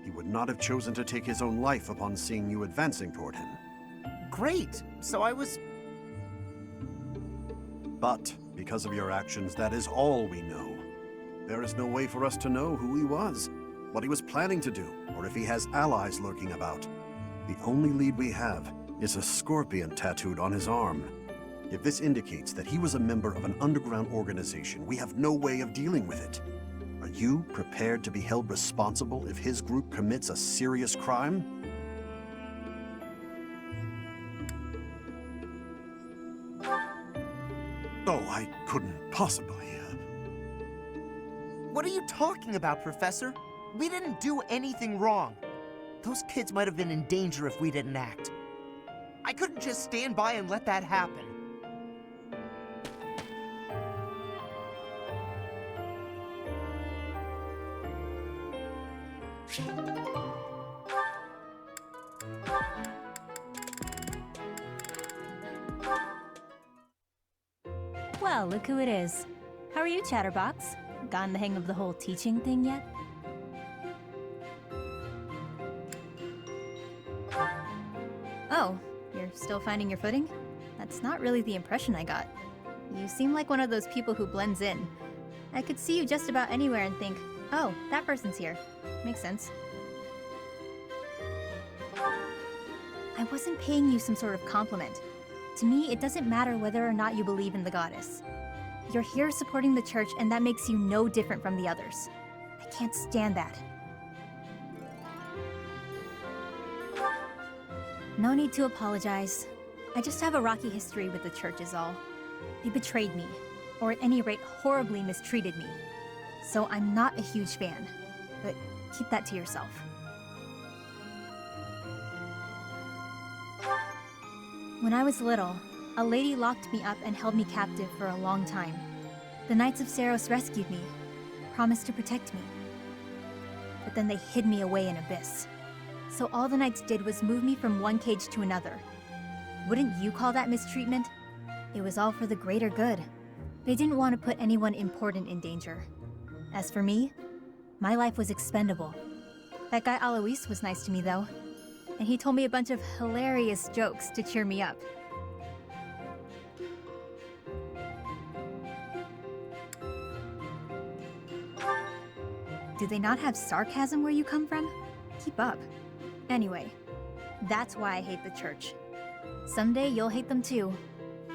He would not have chosen to take his own life upon seeing you advancing toward him. Great! So I was... But, because of your actions, that is all we know. There is no way for us to know who he was, what he was planning to do, or if he has allies lurking about. The only lead we have is a scorpion tattooed on his arm. If this indicates that he was a member of an underground organization, we have no way of dealing with it. Are you prepared to be held responsible if his group commits a serious crime? Oh, I couldn't possibly. What are you talking about, Professor? We didn't do anything wrong. Those kids might have been in danger if we didn't act. I couldn't just stand by and let that happen. Well, look who it is. How are you, Chatterbox? Gotten the hang of the whole teaching thing yet? Oh, you're still finding your footing? That's not really the impression I got. You seem like one of those people who blends in. I could see you just about anywhere and think, oh, that person's here. Makes sense. I wasn't paying you some sort of compliment. To me, it doesn't matter whether or not you believe in the goddess. You're here supporting the church, and that makes you no different from the others. I can't stand that. No need to apologize. I just have a rocky history with the church is all. They betrayed me, or at any rate horribly mistreated me. So I'm not a huge fan, but keep that to yourself. When I was little, a lady locked me up and held me captive for a long time. The Knights of Seros rescued me, promised to protect me. But then they hid me away in Abyss. So all the Knights did was move me from one cage to another. Wouldn't you call that mistreatment? It was all for the greater good. They didn't want to put anyone important in danger. As for me, my life was expendable. That guy Alois was nice to me though, and he told me a bunch of hilarious jokes to cheer me up. Do they not have sarcasm where you come from? Keep up. Anyway, that's why I hate the church. Someday you'll hate them too.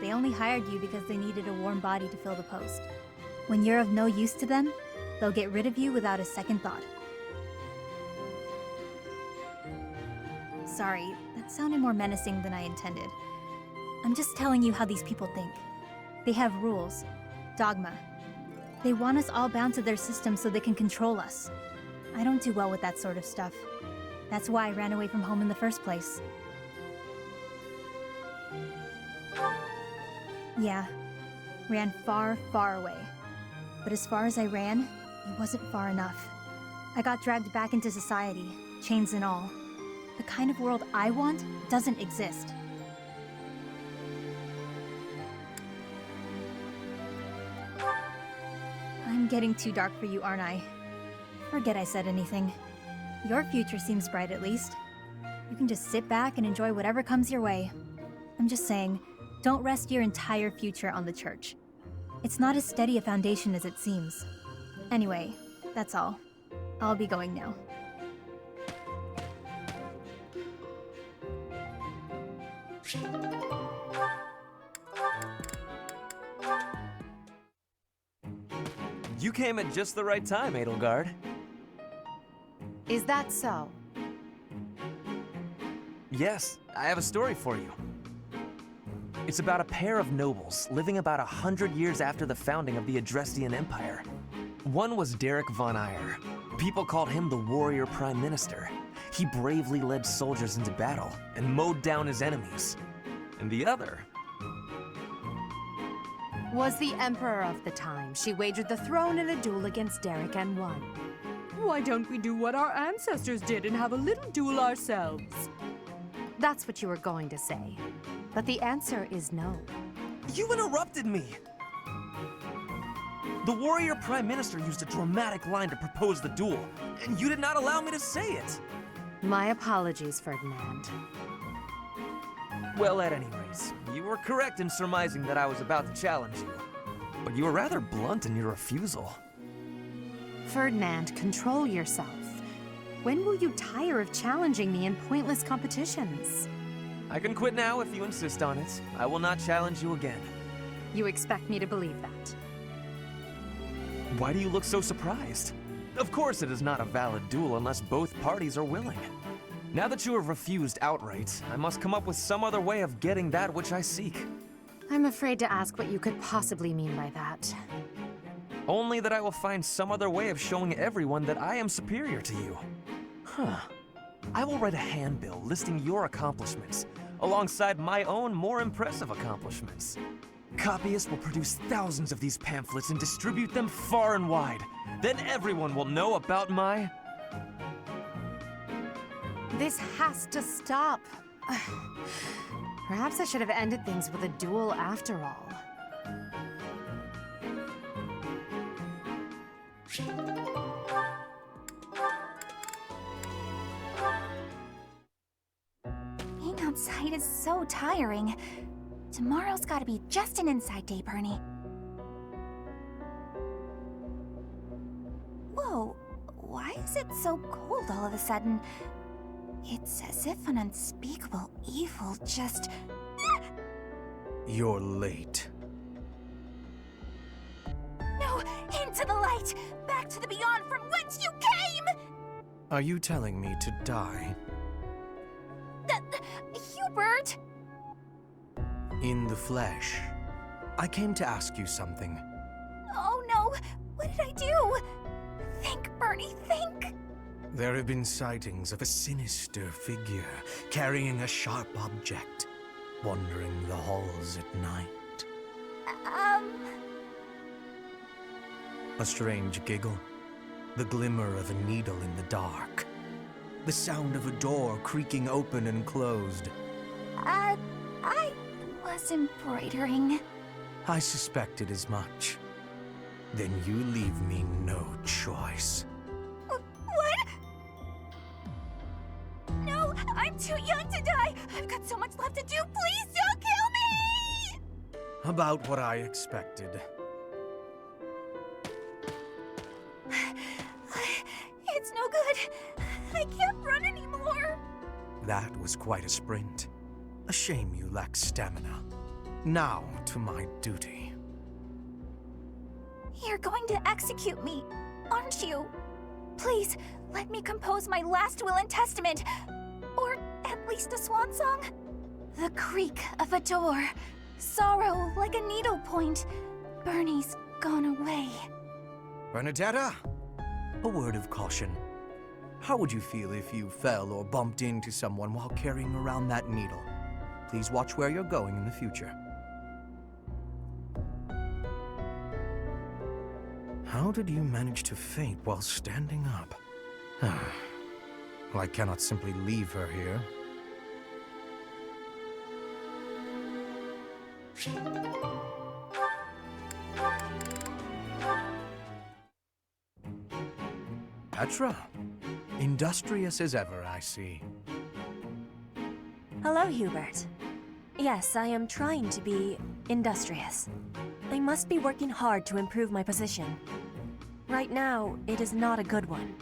They only hired you because they needed a warm body to fill the post. When you're of no use to them, they'll get rid of you without a second thought. Sorry, that sounded more menacing than I intended. I'm just telling you how these people think. They have rules, dogma. They want us all bound to their system so they can control us. I don't do well with that sort of stuff. That's why I ran away from home in the first place. Yeah, ran far, far away. But as far as I ran, it wasn't far enough. I got dragged back into society, chains and all. The kind of world I want doesn't exist. I'm getting too dark for you, aren't I? Forget I said anything. Your future seems bright at least. You can just sit back and enjoy whatever comes your way. I'm just saying, don't rest your entire future on the church. It's not as steady a foundation as it seems. Anyway, that's all. I'll be going now. You came at just the right time, Edelgard. Is that so? Yes, I have a story for you. It's about a pair of nobles living about 100 years after the founding of the Adrestian Empire. One was Derek von Eyre. People called him the warrior prime minister. He bravely led soldiers into battle and mowed down his enemies. And the other Was the emperor of the time. She wagered the throne in a duel against Derek and won. Why don't we do what our ancestors did and have a little duel ourselves? That's what you were going to say. But the answer is no. You interrupted me! The warrior prime minister used a dramatic line to propose the duel, and you did not allow me to say it! My apologies, Ferdinand. Well, at any rate, you were correct in surmising that I was about to challenge you. But you were rather blunt in your refusal. Ferdinand, control yourself. When will you tire of challenging me in pointless competitions? I can quit now if you insist on it. I will not challenge you again. You expect me to believe that? Why do you look so surprised? Of course it is not a valid duel unless both parties are willing. Now that you have refused outright, I must come up with some other way of getting that which I seek. I'm afraid to ask what you could possibly mean by that. Only that I will find some other way of showing everyone that I am superior to you. I will write a handbill listing your accomplishments, alongside my own more impressive accomplishments. Copyists will produce thousands of these pamphlets and distribute them far and wide. Then everyone will know about my... This has to stop. Perhaps I should have ended things with a duel after all. Being outside is so tiring. Tomorrow's gotta be just an inside day, Bernie. Whoa, why is it so cold all of a sudden? It's as if an unspeakable evil just... You're late. No! Into the light! Back to the beyond from whence you came! Are you telling me to die? Hubert! In the flesh. I came to ask you something. Oh no! What did I do? Think, Bernie, think! There have been sightings of a sinister figure carrying a sharp object, wandering the halls at night. A strange giggle, the glimmer of a needle in the dark, the sound of a door creaking open and closed. I was embroidering. I suspected as much. Then you leave me no choice. What? No, I'm too young to die. I've got so much left to do. Please don't kill me! About what I expected. It's no good. I can't run anymore. That was quite a sprint. A shame you lack stamina. Now to my duty. You're going to execute me, aren't you? Please, let me compose my last will and testament. Or at least a swan song. The creak of a door. Sorrow like a needlepoint. Bernie's gone away. Bernadetta, a word of caution. How would you feel if you fell or bumped into someone while carrying around that needle? Please watch where you're going in the future. How did you manage to faint while standing up? Well, I cannot simply leave her here. Petra, industrious as ever, I see. Hello, Hubert. Yes, I am trying to be industrious. I must be working hard to improve my position. Right now, it is not a good one.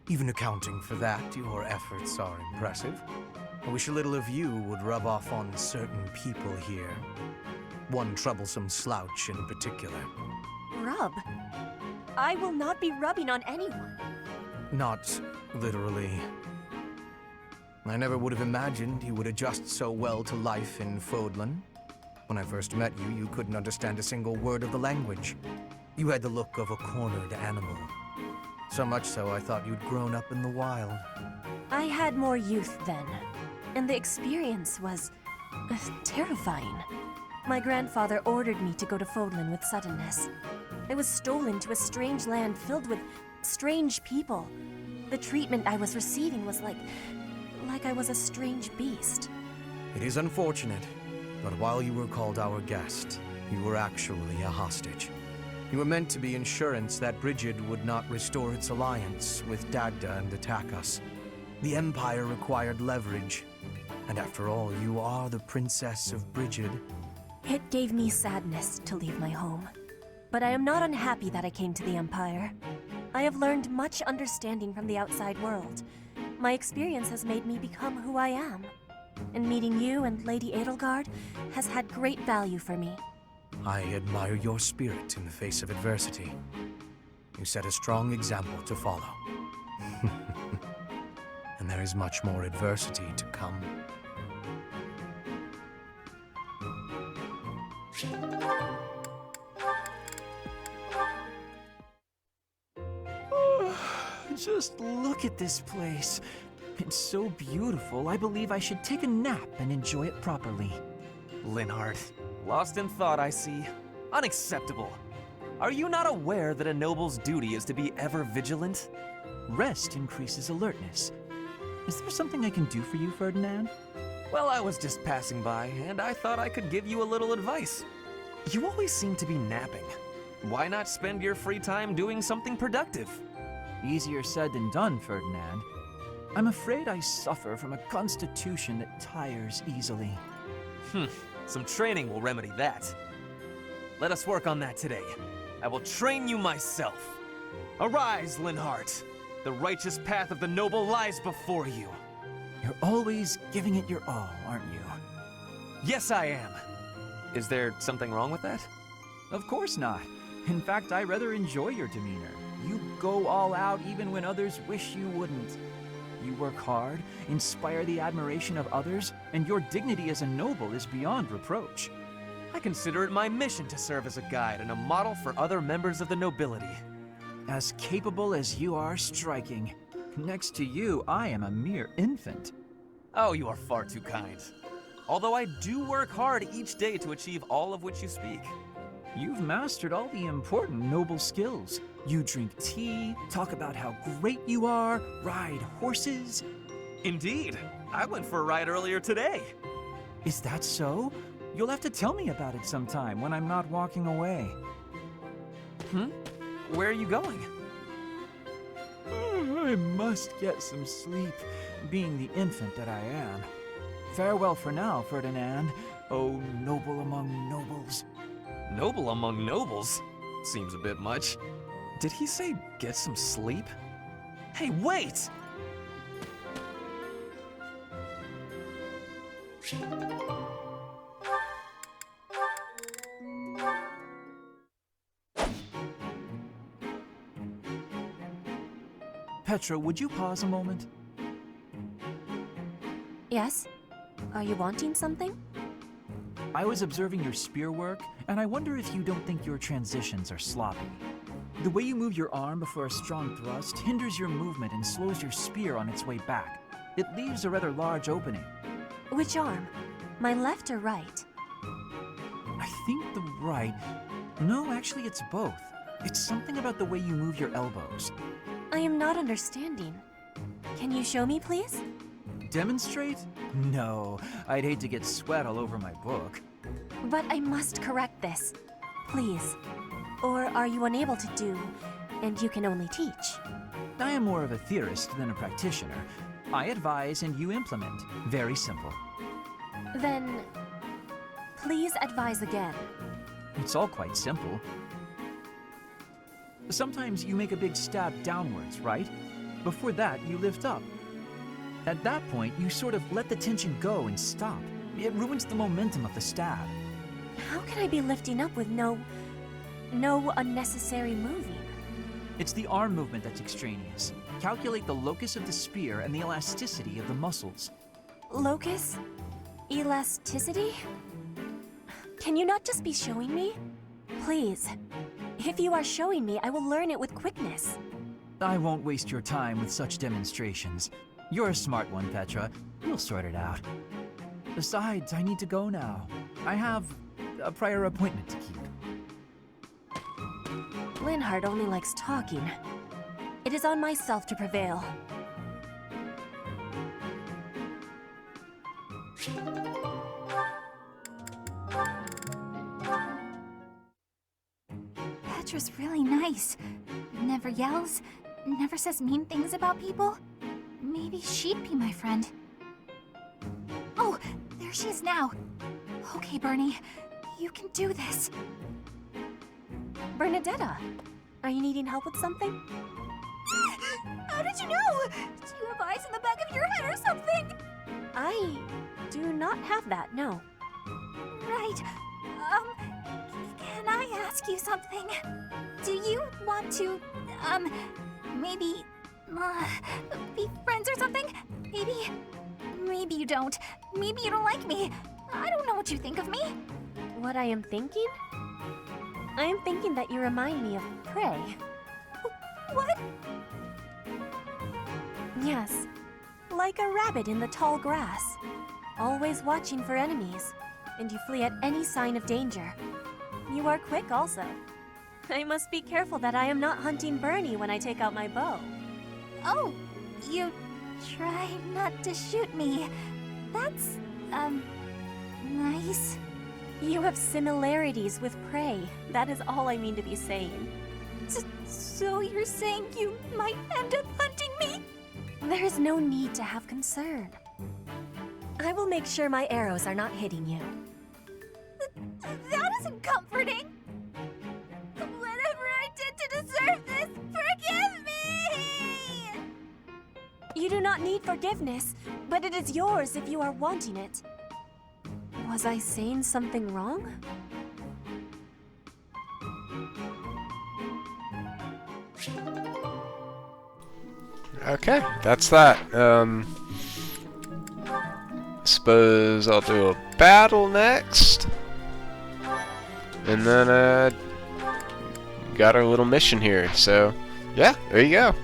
Even accounting for that, your efforts are impressive. I wish a little of you would rub off on certain people here. One troublesome slouch in particular. Rub? I will not be rubbing on anyone. Not literally. I never would have imagined you would adjust so well to life in Fodlan. When I first met you, you couldn't understand a single word of the language. You had the look of a cornered animal. So much so I thought you'd grown up in the wild. I had more youth then, and the experience was terrifying. My grandfather ordered me to go to Fodlan with suddenness. I was stolen to a strange land filled with strange people. The treatment I was receiving was like I was a strange beast. It is unfortunate, but while you were called our guest, you were actually a hostage. You were meant to be insurance that Brigid would not restore its alliance with Dagda and attack us. The Empire required leverage. And after all, you are the Princess of Brigid. It gave me sadness to leave my home. But I am not unhappy that I came to the Empire. I have learned much understanding from the outside world. My experience has made me become who I am. And meeting you and Lady Edelgard has had great value for me. I admire your spirit in the face of adversity. You set a strong example to follow. And there is much more adversity to come. Just look at this place. It's so beautiful, I believe I should take a nap and enjoy it properly. Linhardt, lost in thought, I see. Unacceptable. Are you not aware that a noble's duty is to be ever vigilant? Rest increases alertness. Is there something I can do for you, Ferdinand? Well, I was just passing by, and I thought I could give you a little advice. You always seem to be napping. Why not spend your free time doing something productive? Easier said than done, Ferdinand. I'm afraid I suffer from a constitution that tires easily. Some training will remedy that. Let us work on that today. I will train you myself. Arise, Linhardt. The righteous path of the noble lies before you. You're always giving it your all, aren't you? Yes, I am. Is there something wrong with that? Of course not. In fact, I rather enjoy your demeanor. You go all out even when others wish you wouldn't. You work hard, inspire the admiration of others, and your dignity as a noble is beyond reproach. I consider it my mission to serve as a guide and a model for other members of the nobility. As capable as you are striking. Next to you, I am a mere infant. Oh, you are far too kind. Although I do work hard each day to achieve all of which you speak. You've mastered all the important noble skills. You drink tea, talk about how great you are, ride horses. Indeed. I went for a ride earlier today. Is that so? You'll have to tell me about it sometime when I'm not walking away. Where are you going? I must get some sleep, being the infant that I am. Farewell for now, Ferdinand, oh noble among nobles. Noble among nobles? Seems a bit much. Did he say get some sleep? Hey, wait! Petra, would you pause a moment? Yes? Are you wanting something? I was observing your spear work, and I wonder if you don't think your transitions are sloppy. The way you move your arm before a strong thrust hinders your movement and slows your spear on its way back. It leaves a rather large opening. Which arm? My left or right? I think the right... No, actually it's both. It's something about the way you move your elbows. I am not understanding. Can you show me, please? Demonstrate? No, I'd hate to get sweat all over my book. But I must correct this. Please. Or are you unable to do, and you can only teach? I am more of a theorist than a practitioner. I advise and you implement. Very simple. Then, please advise again. It's all quite simple. Sometimes you make a big stab downwards, right? Before that, you lift up. At that point, you sort of let the tension go and stop. It ruins the momentum of the stab. How can I be lifting up with no unnecessary moving? It's the arm movement that's extraneous. Calculate the locus of the spear and the elasticity of the muscles. Locus? Elasticity? Can you not just be showing me? Please. If you are showing me, I will learn it with quickness. I won't waste your time with such demonstrations. You're a smart one, Petra. You'll sort it out. Besides, I need to go now. I have a prior appointment to keep. Linhardt only likes talking. It is on myself to prevail. teacher's really nice. Never yells, never says mean things about people. Maybe she'd be my friend. Oh, there she is now. Okay, Bernie, you can do this. Bernadetta, are you needing help with something? How did you know? Do you have eyes in the back of your head or something? I do not have that, no. Right. Can I ask you something? Do you want to, maybe, be friends or something? Maybe you don't. Maybe you don't like me. I don't know what you think of me. What I am thinking? I am thinking that you remind me of prey. What? Yes, like a rabbit in the tall grass. Always watching for enemies, and you flee at any sign of danger. You are quick also. I must be careful that I am not hunting Bernie when I take out my bow. Oh, you try not to shoot me. That's, nice. You have similarities with prey. That is all I mean to be saying. So you're saying you might end up hunting me? There is no need to have concern. I will make sure my arrows are not hitting you. That isn't comforting. Whatever I did to deserve this, forgive me! You do not need forgiveness, but it is yours if you are wanting it. Was I saying something wrong? Okay, that's that. Suppose I'll do a battle next. And then, got our little mission here. So, yeah, there you go.